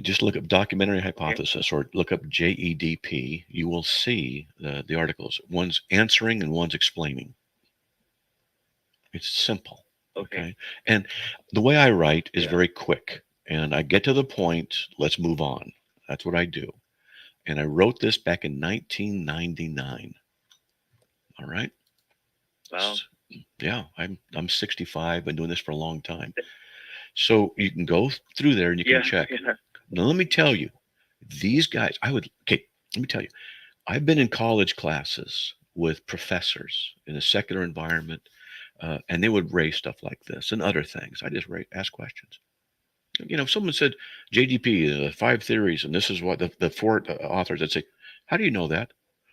[SPEAKER 1] just look up documentary hypothesis or look up JEDP, you will see the articles. One's answering and one's explaining. It's simple. Okay. And the way I write is very quick. And I get to the point, let's move on. That's what I do. And I wrote this back in 1999. All right.
[SPEAKER 17] Wow.
[SPEAKER 1] Yeah, I'm 65, been doing this for a long time. So you can go through there and you can check.
[SPEAKER 17] Yeah.
[SPEAKER 1] Now let me tell you, these guys, let me tell you, I've been in college classes with professors in a secular environment, and they would raise stuff like this and other things. I just ask questions. You know, if someone said JDP, 5 theories, and this is what the 4 authors, I'd say, how do you know that?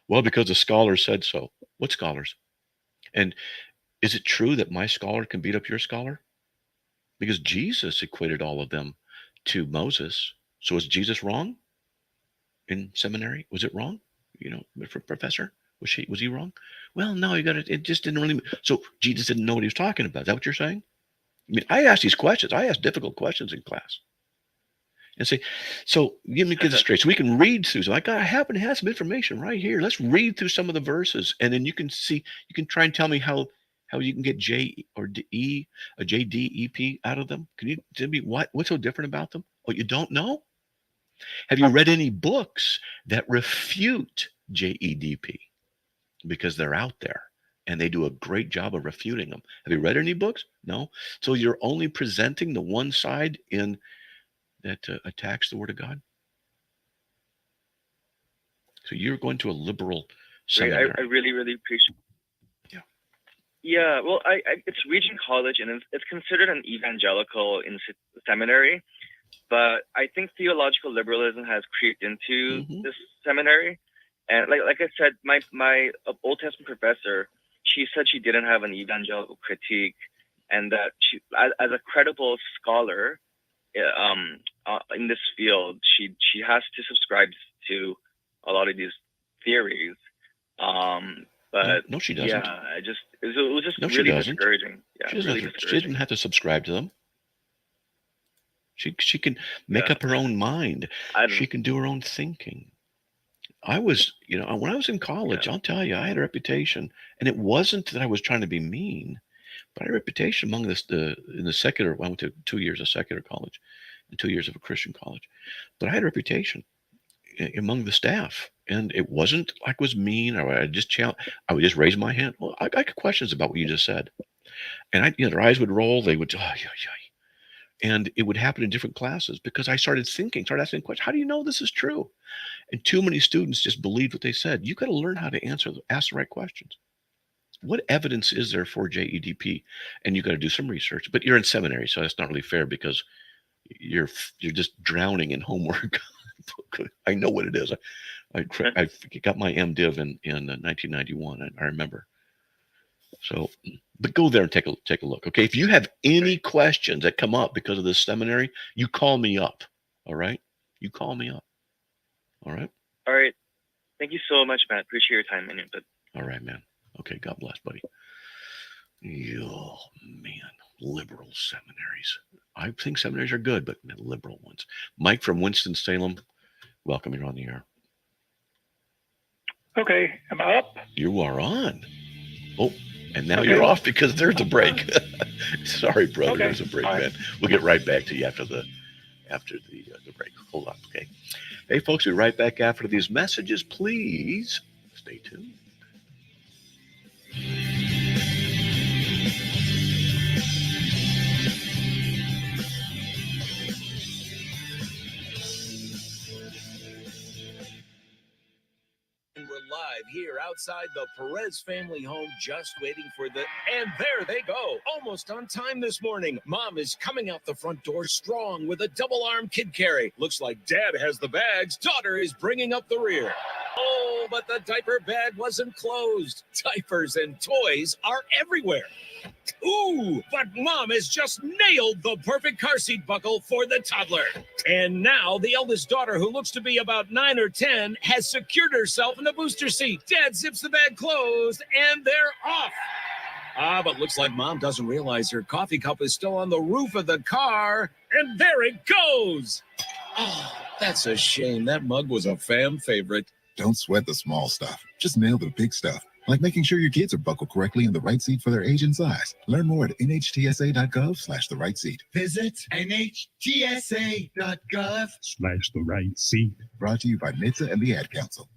[SPEAKER 1] Well, because the scholars said so. What scholars? And is it true that my scholar can beat up your scholar? Because Jesus equated all of them to Moses. So is Jesus wrong in seminary? Was it wrong? You know, for professor, was he wrong? Well, no, it just didn't really. So Jesus didn't know what he was talking about. Is that what you're saying? I mean, I ask these questions. I ask difficult questions in class. And say, so give me this straight. So we can read through. So I happen to have some information right here. Let's read through some of the verses, and then you can try and tell me how you can get J or D, a JDEP out of them. Can you tell me what's so different about them? Oh, you don't know? Have you read any books that refute JEDP? Because they're out there and they do a great job of refuting them. Have you read any books? No. So you're only presenting the one side in that attacks the Word of God. So you're going to a liberal seminary.
[SPEAKER 17] I really, really appreciate it.
[SPEAKER 1] Yeah.
[SPEAKER 17] Yeah, well, it's Regent College, and it's considered an evangelical seminary, but I think theological liberalism has creeped into this seminary. And like I said, my Old Testament professor, she said she didn't have an evangelical critique, and that she, as a credible scholar, in this field, she has to subscribe to a lot of these theories. But
[SPEAKER 1] no, she doesn't.
[SPEAKER 17] Yeah, it was just
[SPEAKER 1] no,
[SPEAKER 17] really discouraging. Yeah,
[SPEAKER 1] she doesn't have to subscribe to them. She can make up her own mind. She can do her own thinking. I was, when I was in college, I'll tell you, I had a reputation, and it wasn't that I was trying to be mean. But I had a reputation among in the secular. I went to 2 years of secular college and 2 years of a Christian college. But I had a reputation among the staff, and it wasn't like it was mean. Or I would just raise my hand. Well, I got questions about what you just said, and their eyes would roll. They would, and it would happen in different classes because I started asking questions. How do you know this is true? And too many students just believed what they said. You got to learn how to ask the right questions. What evidence is there for JEDP? And you got to do some research, but you're in seminary, so that's not really fair because you're just drowning in homework. I know what it is. I got my MDiv in 1991. I remember. So, but go there and take a look. Okay. If you have any questions that come up because of this seminary, you call me up. All right. You call me up. All right.
[SPEAKER 17] All right. Thank you so much, Matt. Appreciate your time and input.
[SPEAKER 1] All right, man. Okay, God bless, buddy. Oh, man. Liberal seminaries. I think seminaries are good, but liberal ones. Mike from Winston-Salem, welcome. You're on the air.
[SPEAKER 18] Okay, am I up?
[SPEAKER 1] You are on. Oh, and now you're off because there's a break. Sorry, brother. Okay. There's a break, man. We'll get right back to you after the break. Hold on, okay? Hey, folks, we'll be right back after these messages. Please stay tuned.
[SPEAKER 19] We're live here outside the Perez family home, just waiting for and there they go, almost on time this morning. Mom is coming out the front door strong with a double-arm kid carry. Looks like Dad has the bags. Daughter is bringing up the rear. Oh, but the diaper bag wasn't closed. Diapers and toys are everywhere. Ooh, but Mom has just nailed the perfect car seat buckle for the toddler. And now the eldest daughter, who looks to be about 9 or 10, has secured herself in the booster seat. Dad zips the bag closed, and they're off. But looks like Mom doesn't realize her coffee cup is still on the roof of the car, and there it goes. Oh, that's a shame. That mug was a fam favorite.
[SPEAKER 18] Don't sweat the small stuff. Just nail the big stuff, like making sure your kids are buckled correctly in the right seat for their age and size. Learn more at nhtsa.gov/the right seat.
[SPEAKER 20] Visit nhtsa.gov/the
[SPEAKER 18] right seat. Brought to you by NHTSA and the Ad Council.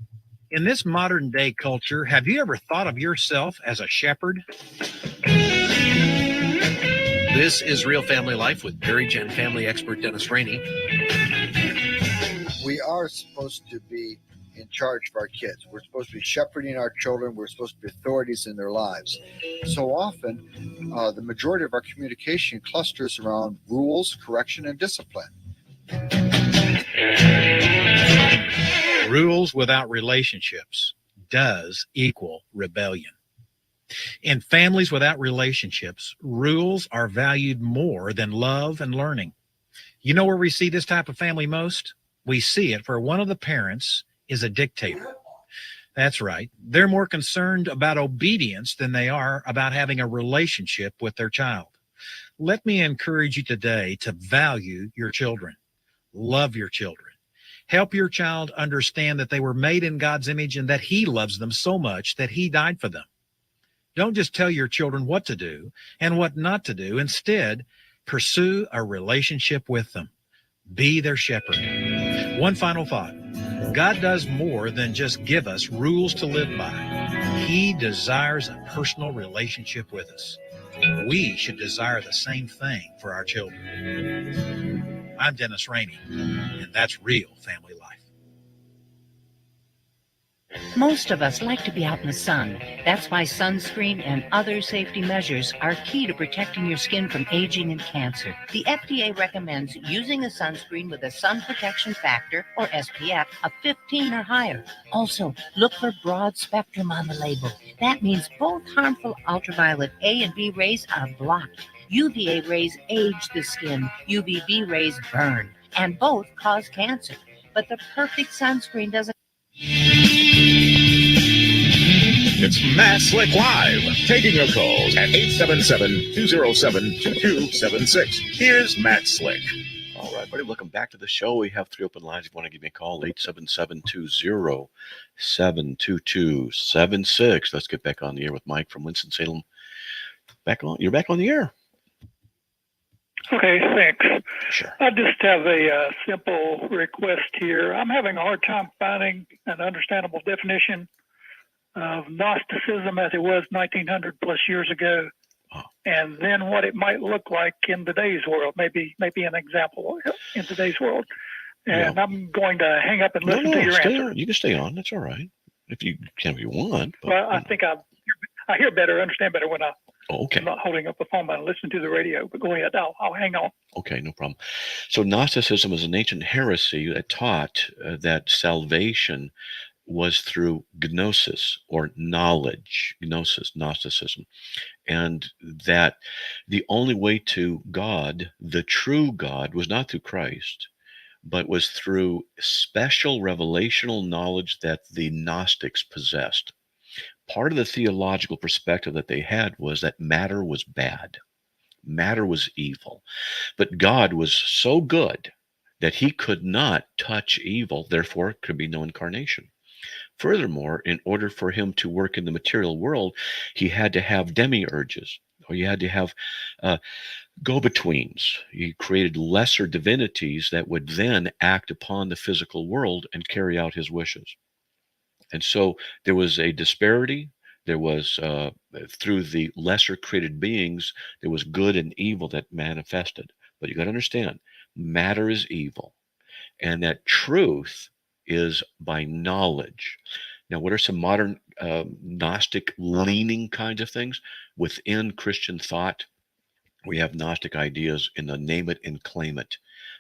[SPEAKER 21] In this modern day culture, have you ever thought of yourself as a shepherd? This is Real Family Life with marriage and family expert Dennis Rainey.
[SPEAKER 22] We are supposed to be in charge of our kids. We're supposed to be shepherding our children. We're supposed to be authorities in their lives. So often, the majority of our communication clusters around rules, correction, and discipline.
[SPEAKER 21] Rules without relationships does equal rebellion. In families without relationships, rules are valued more than love and learning. You know where we see this type of family most? We see it where one of the parents is a dictator. That's right. They're more concerned about obedience than they are about having a relationship with their child. Let me encourage you today to value your children. Love your children. Help your child understand that they were made in God's image and that He loves them so much that He died for them. Don't just tell your children what to do and what not to do. Instead, pursue a relationship with them. Be their shepherd. One final thought. God does more than just give us rules to live by. He desires a personal relationship with us. We should desire the same thing for our children. I'm Dennis Rainey, and that's Real Family Life.
[SPEAKER 23] Most of us like to be out in the sun. That's why sunscreen and other safety measures are key to protecting your skin from aging and cancer. The FDA recommends using a sunscreen with a sun protection factor, or SPF, of 15 or higher. Also, look for broad spectrum on the label. That means both harmful ultraviolet A and B rays are blocked. UVA rays age the skin, UVB rays burn, and both cause cancer. But the perfect sunscreen doesn't.
[SPEAKER 8] It's Matt Slick Live, taking your calls at 877-207-2276. Here's Matt Slick.
[SPEAKER 1] All right, buddy, welcome back to the show. We have 3 open lines. If you want to give me a call, 877-207-2276. Let's get back on the air with Mike from Winston-Salem. You're back on the air.
[SPEAKER 24] Okay, thanks.
[SPEAKER 1] Sure.
[SPEAKER 24] I just have a simple request here. I'm having a hard time finding an understandable definition of Gnosticism as it was 1900 plus years ago, and then what it might look like in today's world. Maybe an example in today's world. And
[SPEAKER 1] Yeah.
[SPEAKER 24] I'm going to hang up and listen to your
[SPEAKER 1] stay
[SPEAKER 24] answer.
[SPEAKER 1] on. You can stay on. That's all right. If you want. But,
[SPEAKER 24] Well, I think I hear better, understand better when I'm
[SPEAKER 1] okay.
[SPEAKER 24] not holding up the phone, but I listen to the radio. But go ahead, I'll hang on.
[SPEAKER 1] Okay, no problem. So Gnosticism is an ancient heresy that taught that salvation was through gnosis, or knowledge, Gnosticism, and that the only way to God, the true God, was not through Christ, but was through special revelational knowledge that the Gnostics possessed. Part of the theological perspective that they had was that matter was bad, matter was evil, but God was so good that He could not touch evil, therefore could be no incarnation. Furthermore, in order for Him to work in the material world, He had to have demiurges, or you had to have go-betweens. He created lesser divinities that would then act upon the physical world and carry out His wishes. And so there was a disparity. There was, through the lesser created beings, there was good and evil that manifested. But you got to understand, matter is evil, and that truth is by knowledge. Now, what are some modern Gnostic leaning kinds of things? Within Christian thought, we have Gnostic ideas in the name it and claim it.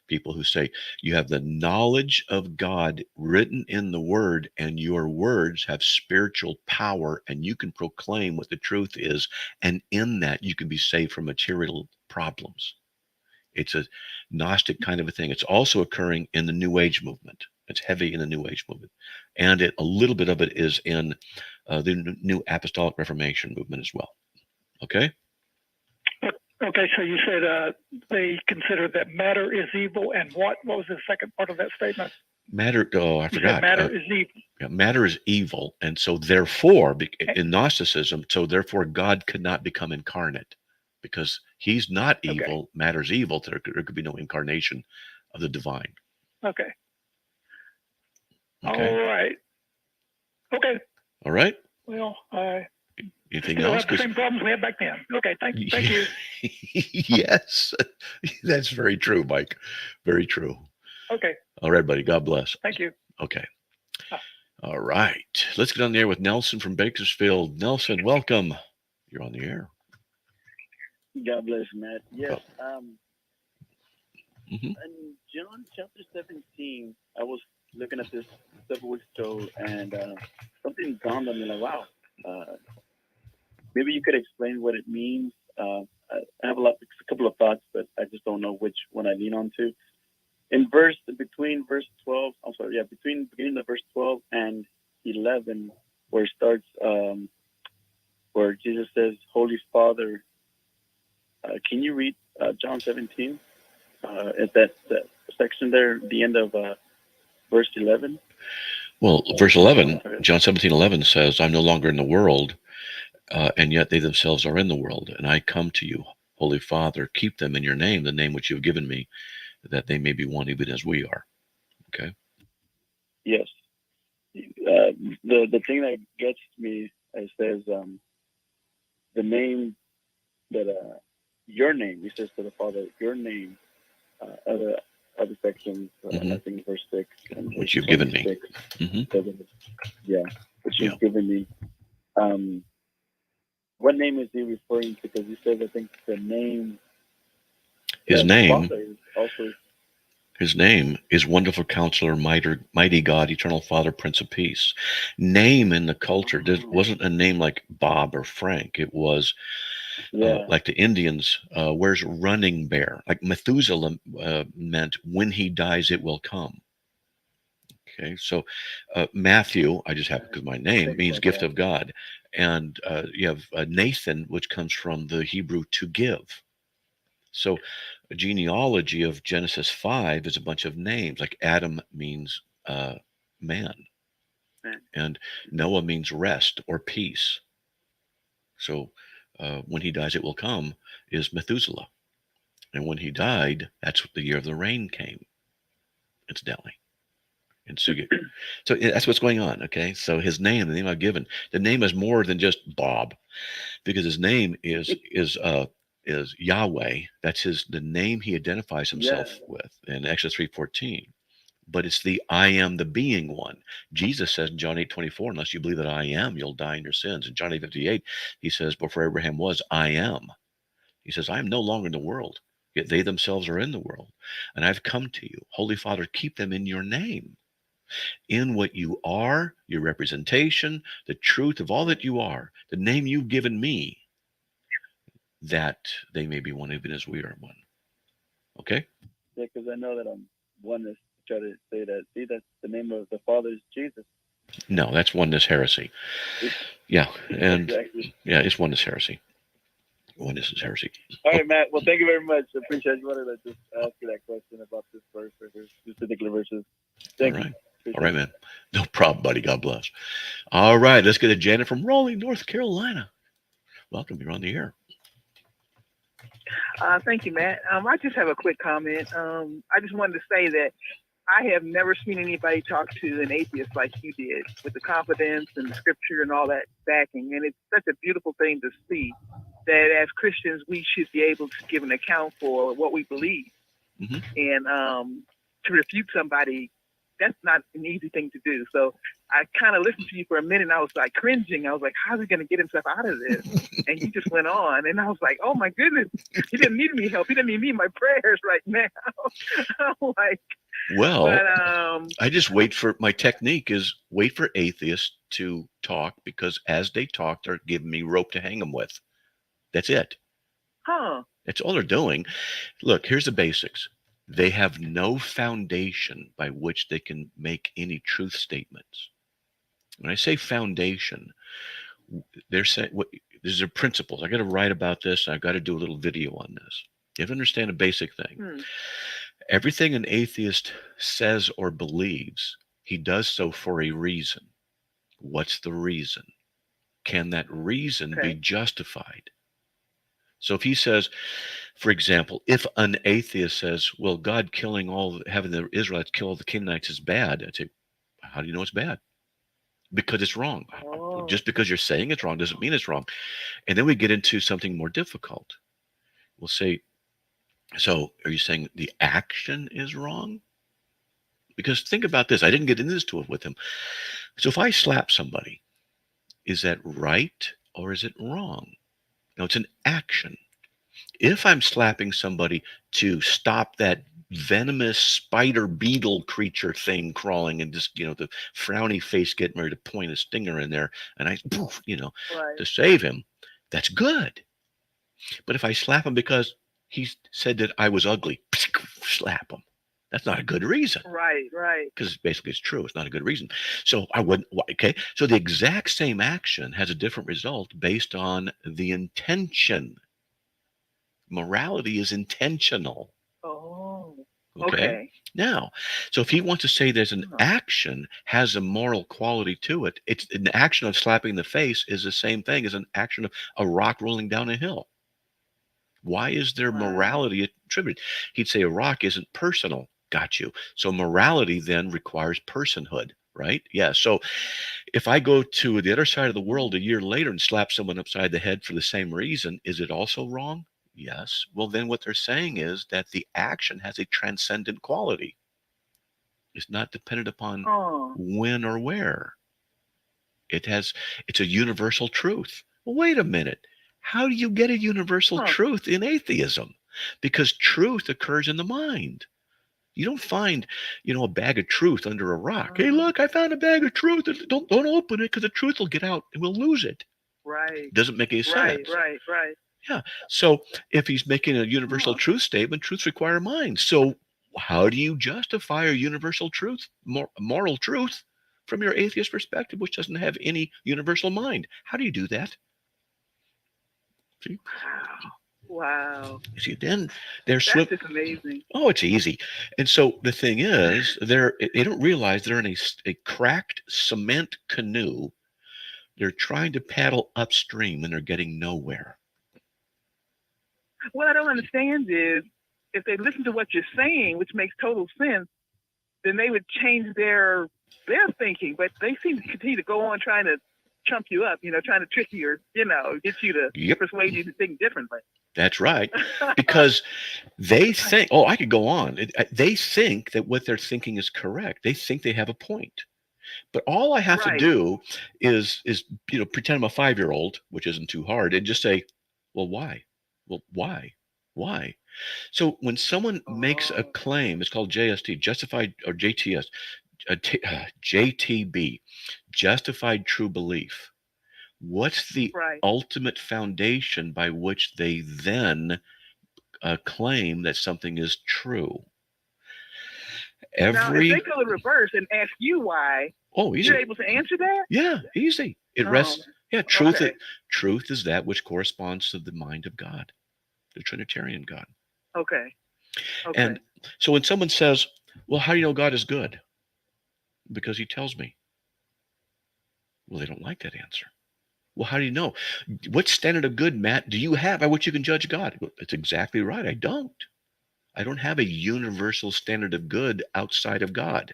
[SPEAKER 1] people who say you have the knowledge of God written in the word, and your words have spiritual power, and you can proclaim what the truth is, and in that you can be saved from material problems. It's a Gnostic kind of a thing. It's also occurring in the New Age movement. It's heavy in the New Age movement, and a little bit of it is in the New Apostolic Reformation movement as well. Okay.
[SPEAKER 24] Okay, so you said they consider that matter is evil, and what was the second part of that statement?
[SPEAKER 1] Matter. Oh, I
[SPEAKER 24] You said
[SPEAKER 1] forgot.
[SPEAKER 24] matter is evil.
[SPEAKER 1] Yeah, matter is evil, and so therefore, in Gnosticism, so therefore, God could not become incarnate because He's not evil. Matter's evil. There could be no incarnation of the divine.
[SPEAKER 24] Okay.
[SPEAKER 1] Okay.
[SPEAKER 24] All right. Okay.
[SPEAKER 1] All right.
[SPEAKER 24] Well, I
[SPEAKER 1] Anything
[SPEAKER 24] still
[SPEAKER 1] else?
[SPEAKER 24] have the same problems we had back then. Okay. Thank you.
[SPEAKER 1] Yes, that's very true, Mike. Very true.
[SPEAKER 24] Okay.
[SPEAKER 1] All right, buddy. God bless.
[SPEAKER 24] Thank you.
[SPEAKER 1] Okay. All right. Let's get on the air with Nelson from Bakersfield. Nelson, welcome. You're on the air.
[SPEAKER 3] God bless, Matt. Yes.
[SPEAKER 1] Mhm.
[SPEAKER 3] In John chapter 17, I was looking at this several weeks ago, and something dawned on me like, wow, maybe you could explain what it means. I have a couple of thoughts, but I just don't know which one I lean on to. Between the beginning of verse 12 and 11, where it starts, where Jesus says, Holy Father, can you read John 17? At that section there, the end of verse 11?
[SPEAKER 1] Well, verse 11, John 17:11 says, I'm no longer in the world, and yet they themselves are in the world. And I come to you, Holy Father, keep them in your name, the name which you have given me, that they may be one even as we are. Okay?
[SPEAKER 3] Yes. The thing that gets me, it says the name that, your name, he says to the Father, your name, other sections, I think verse 6. And
[SPEAKER 1] Which you've given me.
[SPEAKER 3] Yeah, which you've given me. What name is he referring to? Because he says, I think the name.
[SPEAKER 1] His name.
[SPEAKER 3] Father is also.
[SPEAKER 1] His name is Wonderful Counselor, Mighty God, Eternal Father, Prince of Peace. Name in the culture wasn't a name like Bob or Frank. It was like the Indians, where's Running Bear? Like Methuselah meant when he dies, it will come. Okay, so Matthew, I just have because my name means gift of God. And you have Nathan, which comes from the Hebrew to give. So a genealogy of Genesis 5 is a bunch of names, like Adam means man, and Noah means rest or peace. So when he dies, it will come is Methuselah. And when he died, that's the year of the rain came, incidentally. And so that's what's going on. Okay. So his name, the name I've given, the name is more than just Bob, because his name is Yahweh. That's the name he identifies himself with in Exodus 3:14. But it's the I am the being one. Jesus says in John 8:24, unless you believe that I am, you'll die in your sins. In John 8:58, he says, before Abraham was, I am. He says, I am no longer in the world, yet they themselves are in the world. And I've come to you. Holy Father, keep them in your name. In what you are, your representation, the truth of all that you are, the name you've given me, that they may be one even as we are one. Okay?
[SPEAKER 3] Yeah, because I know that I'm oneness to try to say that, see, that the name of the Father is Jesus.
[SPEAKER 1] No, that's oneness heresy. Yeah, and
[SPEAKER 3] exactly.
[SPEAKER 1] Yeah, it's oneness heresy. Oneness is heresy.
[SPEAKER 3] All right, Matt. Well, thank you very much. I appreciate you. Wanted to just ask you that question about this verse or these particular verses. Thank you.
[SPEAKER 1] All right, man. No problem, buddy. God bless. All right, let's get to Janet from Raleigh, North Carolina. Welcome. You're on the air.
[SPEAKER 4] Thank you, Matt. I just have a quick comment. I just wanted to say that I have never seen anybody talk to an atheist like you did, with the confidence and the scripture and all that backing. And it's such a beautiful thing to see that as Christians, we should be able to give an account for what we believe. And to refute somebody that's not an easy thing to do. So I kind of listened to you for a minute, and I was like cringing. I was like, how's he going to get himself out of this? And you just went on, and I was like, oh my goodness, he didn't need me help. He didn't need my prayers right now. I'm like,
[SPEAKER 1] Well,
[SPEAKER 4] but
[SPEAKER 1] I just my technique is wait for atheists to talk, because as they talk, they're giving me rope to hang them with. That's it. That's all they're doing. Look, here's the basics. They have no foundation by which they can make any truth statements. When I say foundation, they're saying these are principles. I got to write about this. I've got to do a little video on this. You have to understand a basic thing. Everything an atheist says or believes, he does so for a reason. What's the reason? Can that reason be justified? So if he says, for example, if an atheist says, well, God having the Israelites kill all the Canaanites is bad, I'd say, how do you know it's bad? Because it's wrong. Just because you're saying it's wrong doesn't mean it's wrong. And then we get into something more difficult. We'll say, so are you saying the action is wrong? Because think about this. I didn't get into this with him. So if I slap somebody, is that right or is it wrong? No, it's an action. If I'm slapping somebody to stop that venomous spider beetle creature thing crawling and just, the frowny face getting ready to point a stinger in there, and I, poof, to save him, that's good. But if I slap him because he said that I was ugly, slap him. That's not a good reason.
[SPEAKER 4] Right.
[SPEAKER 1] Because basically it's true. It's not a good reason. So I wouldn't, okay. So the exact same action has a different result based on the intention. Morality is intentional.
[SPEAKER 4] Oh,
[SPEAKER 1] okay. Now, so if he wants to say there's an action has a moral quality to it, it's an action of slapping the face is the same thing as an action of a rock rolling down a hill. Why is there morality attributed? He'd say a rock isn't personal. Got you. So morality then requires personhood, right? Yeah. So if I go to the other side of the world a year later and slap someone upside the head for the same reason, is it also wrong? Yes. Well, then what they're saying is that the action has a transcendent quality. It's not dependent upon when or where. It's a universal truth. Well, wait a minute. How do you get a universal truth in atheism? Because truth occurs in the mind. You don't find, a bag of truth under a rock. Hey, look, I found a bag of truth. Don't open it because the truth will get out and we'll lose it.
[SPEAKER 4] Right.
[SPEAKER 1] Doesn't make any sense.
[SPEAKER 4] Right.
[SPEAKER 1] Yeah. So if he's making a universal truth statement, truths require mind. So how do you justify a universal truth, moral truth, from your atheist perspective, which doesn't have any universal mind? How do you do that? See?
[SPEAKER 4] Wow.
[SPEAKER 1] See, then they're
[SPEAKER 4] That's just amazing.
[SPEAKER 1] Oh, it's easy. And so the thing is, they don't realize they're in a cracked cement canoe. They're trying to paddle upstream and they're getting nowhere.
[SPEAKER 4] What I don't understand is if they listen to what you're saying, which makes total sense, then they would change their thinking. But they seem to continue to go on trying to chump you up, trying to trick you or, get you to persuade you to think differently.
[SPEAKER 1] That's right. Because they think, I could go on. They think that what they're thinking is correct. They think they have a point. But all I have to do is pretend I'm a 5-year-old, which isn't too hard, and just say, well, why? Well, why? So when someone makes a claim, it's called JST, justified, or JTS, JTB, justified true belief. What's the ultimate foundation by which they then claim that something is true?
[SPEAKER 4] Now, if they go in reverse and ask you why,
[SPEAKER 1] easy.
[SPEAKER 4] You're able to answer that?
[SPEAKER 1] Yeah, easy. It rests. Yeah, truth. Truth is that which corresponds to the mind of God, the Trinitarian God.
[SPEAKER 4] Okay.
[SPEAKER 1] And so when someone says, well, how do you know God is good? Because he tells me. Well, they don't like that answer. Well, how do you know? What standard of good, Matt, do you have by which you can judge God? Well, that's exactly right. I don't have a universal standard of good outside of God.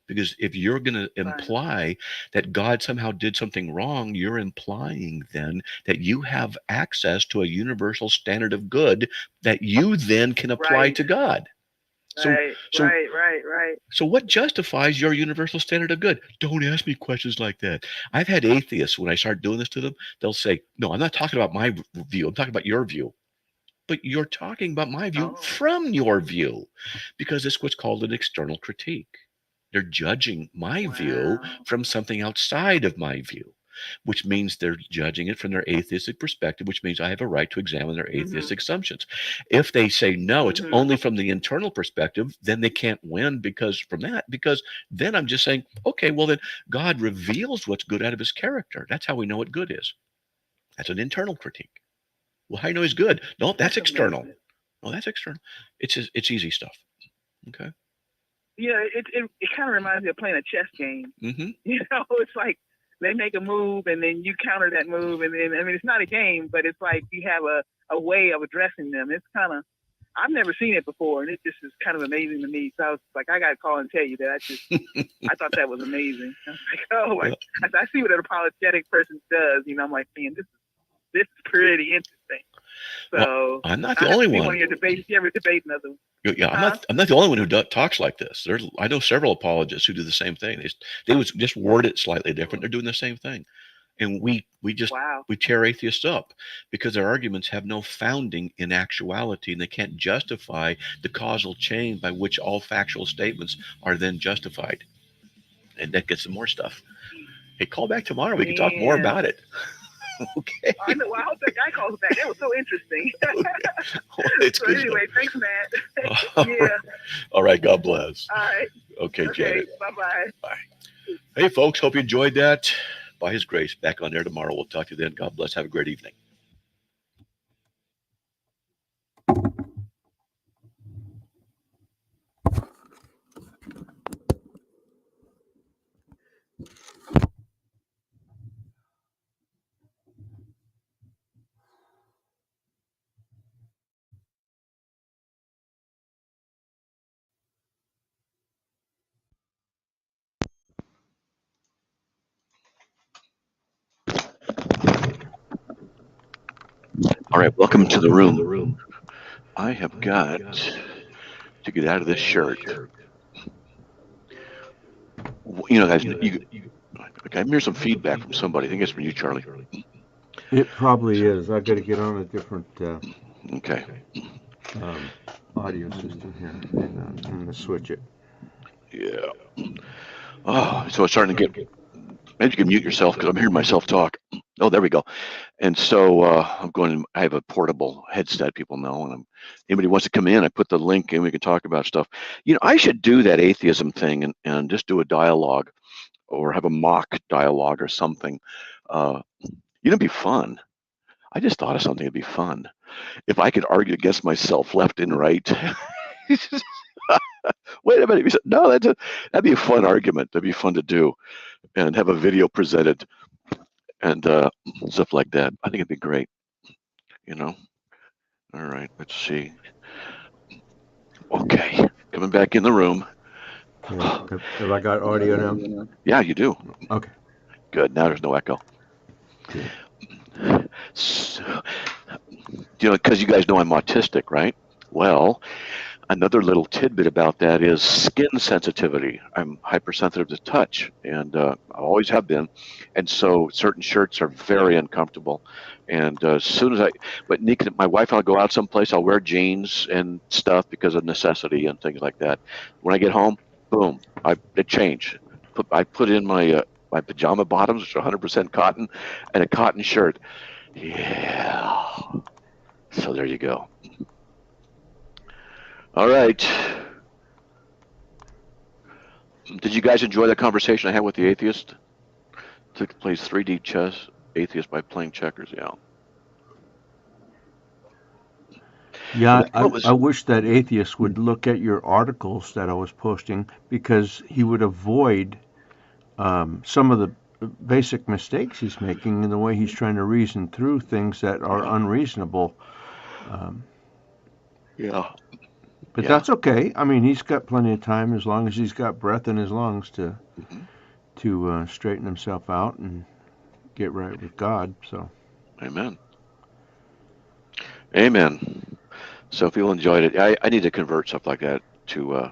[SPEAKER 1] Because if you're going to imply that God somehow did something wrong, you're implying then that you have access to a universal standard of good that you then can apply to God.
[SPEAKER 4] Right.
[SPEAKER 1] So what justifies your universal standard of good? Don't ask me questions like that. I've had atheists, when I start doing this to them, they'll say, no, I'm not talking about my view. I'm talking about your view. But you're talking about my view from your view, because it's what's called an external critique. They're judging my view from something outside of my view, which means they're judging it from their atheistic perspective, which means I have a right to examine their atheistic assumptions. If they say, no, it's only from the internal perspective, then they can't win because then I'm just saying, okay, well, then God reveals what's good out of his character. That's how we know what good is. That's an internal critique. Well, how do you know he's good? No, that's external. No, that's external. It's easy stuff. Okay.
[SPEAKER 4] Yeah, it kind of reminds me of playing a chess game.
[SPEAKER 1] Mm-hmm.
[SPEAKER 4] You know, it's like they make a move and then you counter that move, and then it's not a game, but it's like you have a way of addressing them. It's kind of, I've never seen it before, and it just is kind of amazing to me. So I was like, I got to call and tell you that I thought that was amazing. I was like, oh, I see what an apologetic person does. You know, I'm like, man, this is pretty interesting. So
[SPEAKER 1] well, I'm not the only one.
[SPEAKER 4] One of your debates, you ever debate another?
[SPEAKER 1] Yeah, I'm not the only one who talks like this. I know several apologists who do the same thing. They would just word it slightly different. They're doing the same thing, and we tear atheists up because their arguments have no founding in actuality, and they can't justify the causal chain by which all factual statements are then justified. And that gets some more stuff. Hey, call back tomorrow. We can talk more about it. Okay.
[SPEAKER 4] I know. Well, I hope that guy calls back. That was so interesting.
[SPEAKER 1] It's
[SPEAKER 4] so
[SPEAKER 1] good
[SPEAKER 4] anyway,
[SPEAKER 1] stuff.
[SPEAKER 4] Thanks, Matt. Yeah.
[SPEAKER 1] All right. God bless.
[SPEAKER 4] All right.
[SPEAKER 1] Okay, Janet.
[SPEAKER 4] Bye-bye.
[SPEAKER 1] Bye. Hey, folks. Hope you enjoyed that. By his grace, back on there tomorrow. We'll talk to you then. God bless. Have a great evening. All right, welcome to the room. I have got to get out of this shirt. You know, guys, I'm hearing some feedback from somebody. I think it's from you, Charlie.
[SPEAKER 5] It probably is. I've got to get on a different audio system here. Hang on, I'm going to switch it.
[SPEAKER 1] Yeah. Oh, so it's starting to get. Maybe you can mute yourself because I'm hearing myself talk. Oh, there we go. And so I'm going. I have a portable headset, people know, and anybody wants to come in, I put the link in. We can talk about stuff. You know, I should do that atheism thing and just do a dialogue, or have a mock dialogue or something. It'd be fun. I just thought of something. It'd be fun if I could argue against myself, left and right. Wait a minute. He said, no, that'd be a fun argument. That'd be fun to do, and have a video presented and stuff like that. I think it'd be great. You know. All right. Let's see. Okay, coming back in the room.
[SPEAKER 5] Yeah. Have I got audio now?
[SPEAKER 1] Yeah, you do.
[SPEAKER 5] Okay.
[SPEAKER 1] Good. Now there's no echo. So, you know, because you guys know I'm autistic, right? Well, another little tidbit about that is skin sensitivity. I'm hypersensitive to touch, and I always have been. And so certain shirts are very uncomfortable. And as soon as but my wife and I'll go out someplace, I'll wear jeans and stuff because of necessity and things like that. When I get home, boom, it changed. I put in my pajama bottoms, which are 100% cotton, and a cotton shirt. Yeah. So there you go. All right. Did you guys enjoy that conversation I had with the atheist? Plays 3D chess, atheist by playing checkers. Yeah.
[SPEAKER 5] Yeah, I wish that atheist would look at your articles that I was posting, because he would avoid some of the basic mistakes he's making in the way he's trying to reason through things that are unreasonable.
[SPEAKER 1] Yeah.
[SPEAKER 5] But that's okay. I mean, he's got plenty of time, as long as he's got breath in his lungs to straighten himself out and get right with God. So,
[SPEAKER 1] amen. Amen. So if people enjoyed it, I need to convert stuff like that to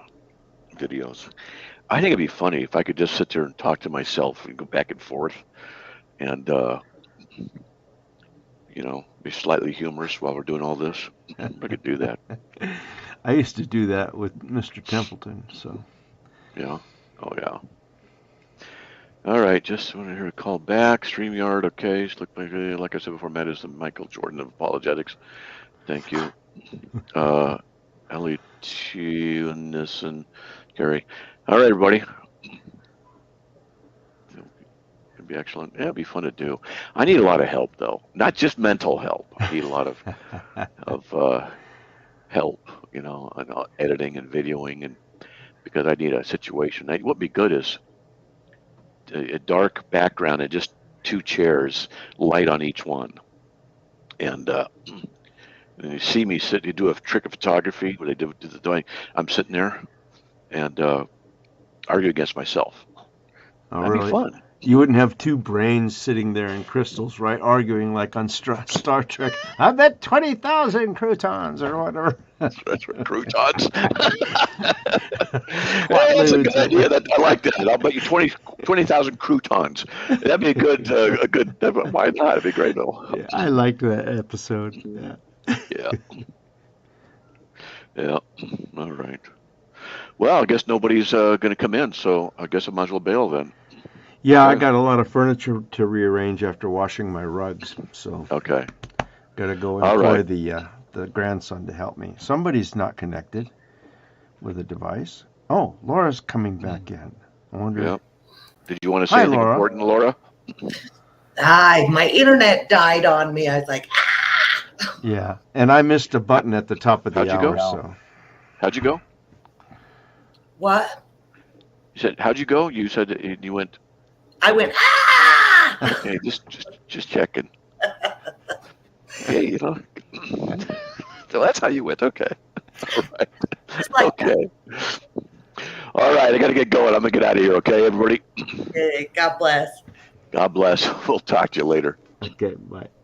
[SPEAKER 1] videos. I think it'd be funny if I could just sit there and talk to myself and go back and forth, and be slightly humorous while we're doing all this. I could do that.
[SPEAKER 5] I used to do that with Mr. Templeton. So.
[SPEAKER 1] Yeah. Oh yeah. All right. Just want to hear a call back. StreamYard. Okay. Like I said before, Matt is the Michael Jordan of Apologetics. Thank you. Ellie Tunis and Gary. All right, everybody. It'd be excellent. Yeah, it'd be fun to do. I need a lot of help, though. Not just mental help. I need a lot of help, on editing and videoing, and because I need a situation. What'd be good is a dark background and just 2 chairs, light on each one, and you see me sit. You do a trick of photography where they do the doing. I'm sitting there and argue against myself.
[SPEAKER 5] Oh,
[SPEAKER 1] That'd
[SPEAKER 5] really?
[SPEAKER 1] be fun.
[SPEAKER 5] You wouldn't have 2 brains sitting there in crystals, right? Arguing like on Star Trek. I bet 20,000 croutons or whatever.
[SPEAKER 1] That's right, croutons. Hey, that's a good idea. I like that. I'll bet you 20,000 croutons. That'd be a good. Why not? It'd be great, though.
[SPEAKER 5] Yeah, I liked that episode. Yeah.
[SPEAKER 1] Yeah. Yeah. All right. Well, I guess nobody's going to come in, so I guess I might as well bail then.
[SPEAKER 5] Yeah, I got a lot of furniture to rearrange after washing my rugs, so
[SPEAKER 1] okay.
[SPEAKER 5] Got to go employ the grandson to help me. Somebody's not connected with a device. Oh, Laura's coming back in. I wonder.
[SPEAKER 1] Yeah. Did you want to say anything important, Laura?
[SPEAKER 2] Hi, my internet died on me. I was like,
[SPEAKER 5] Yeah, and I missed a button at the top of the
[SPEAKER 1] How'd you
[SPEAKER 5] hour.
[SPEAKER 1] go?
[SPEAKER 5] So
[SPEAKER 1] How'd you go?
[SPEAKER 2] what?
[SPEAKER 1] You said, how'd you go? You said that you went.
[SPEAKER 2] I went,
[SPEAKER 1] Okay, just checking. Hey, so that's how you went. Okay. All right. Okay. All right, I got to get going. I'm going to get out of here, okay, everybody?
[SPEAKER 2] Okay, God bless.
[SPEAKER 1] God bless. We'll talk to you later.
[SPEAKER 5] Okay, bye.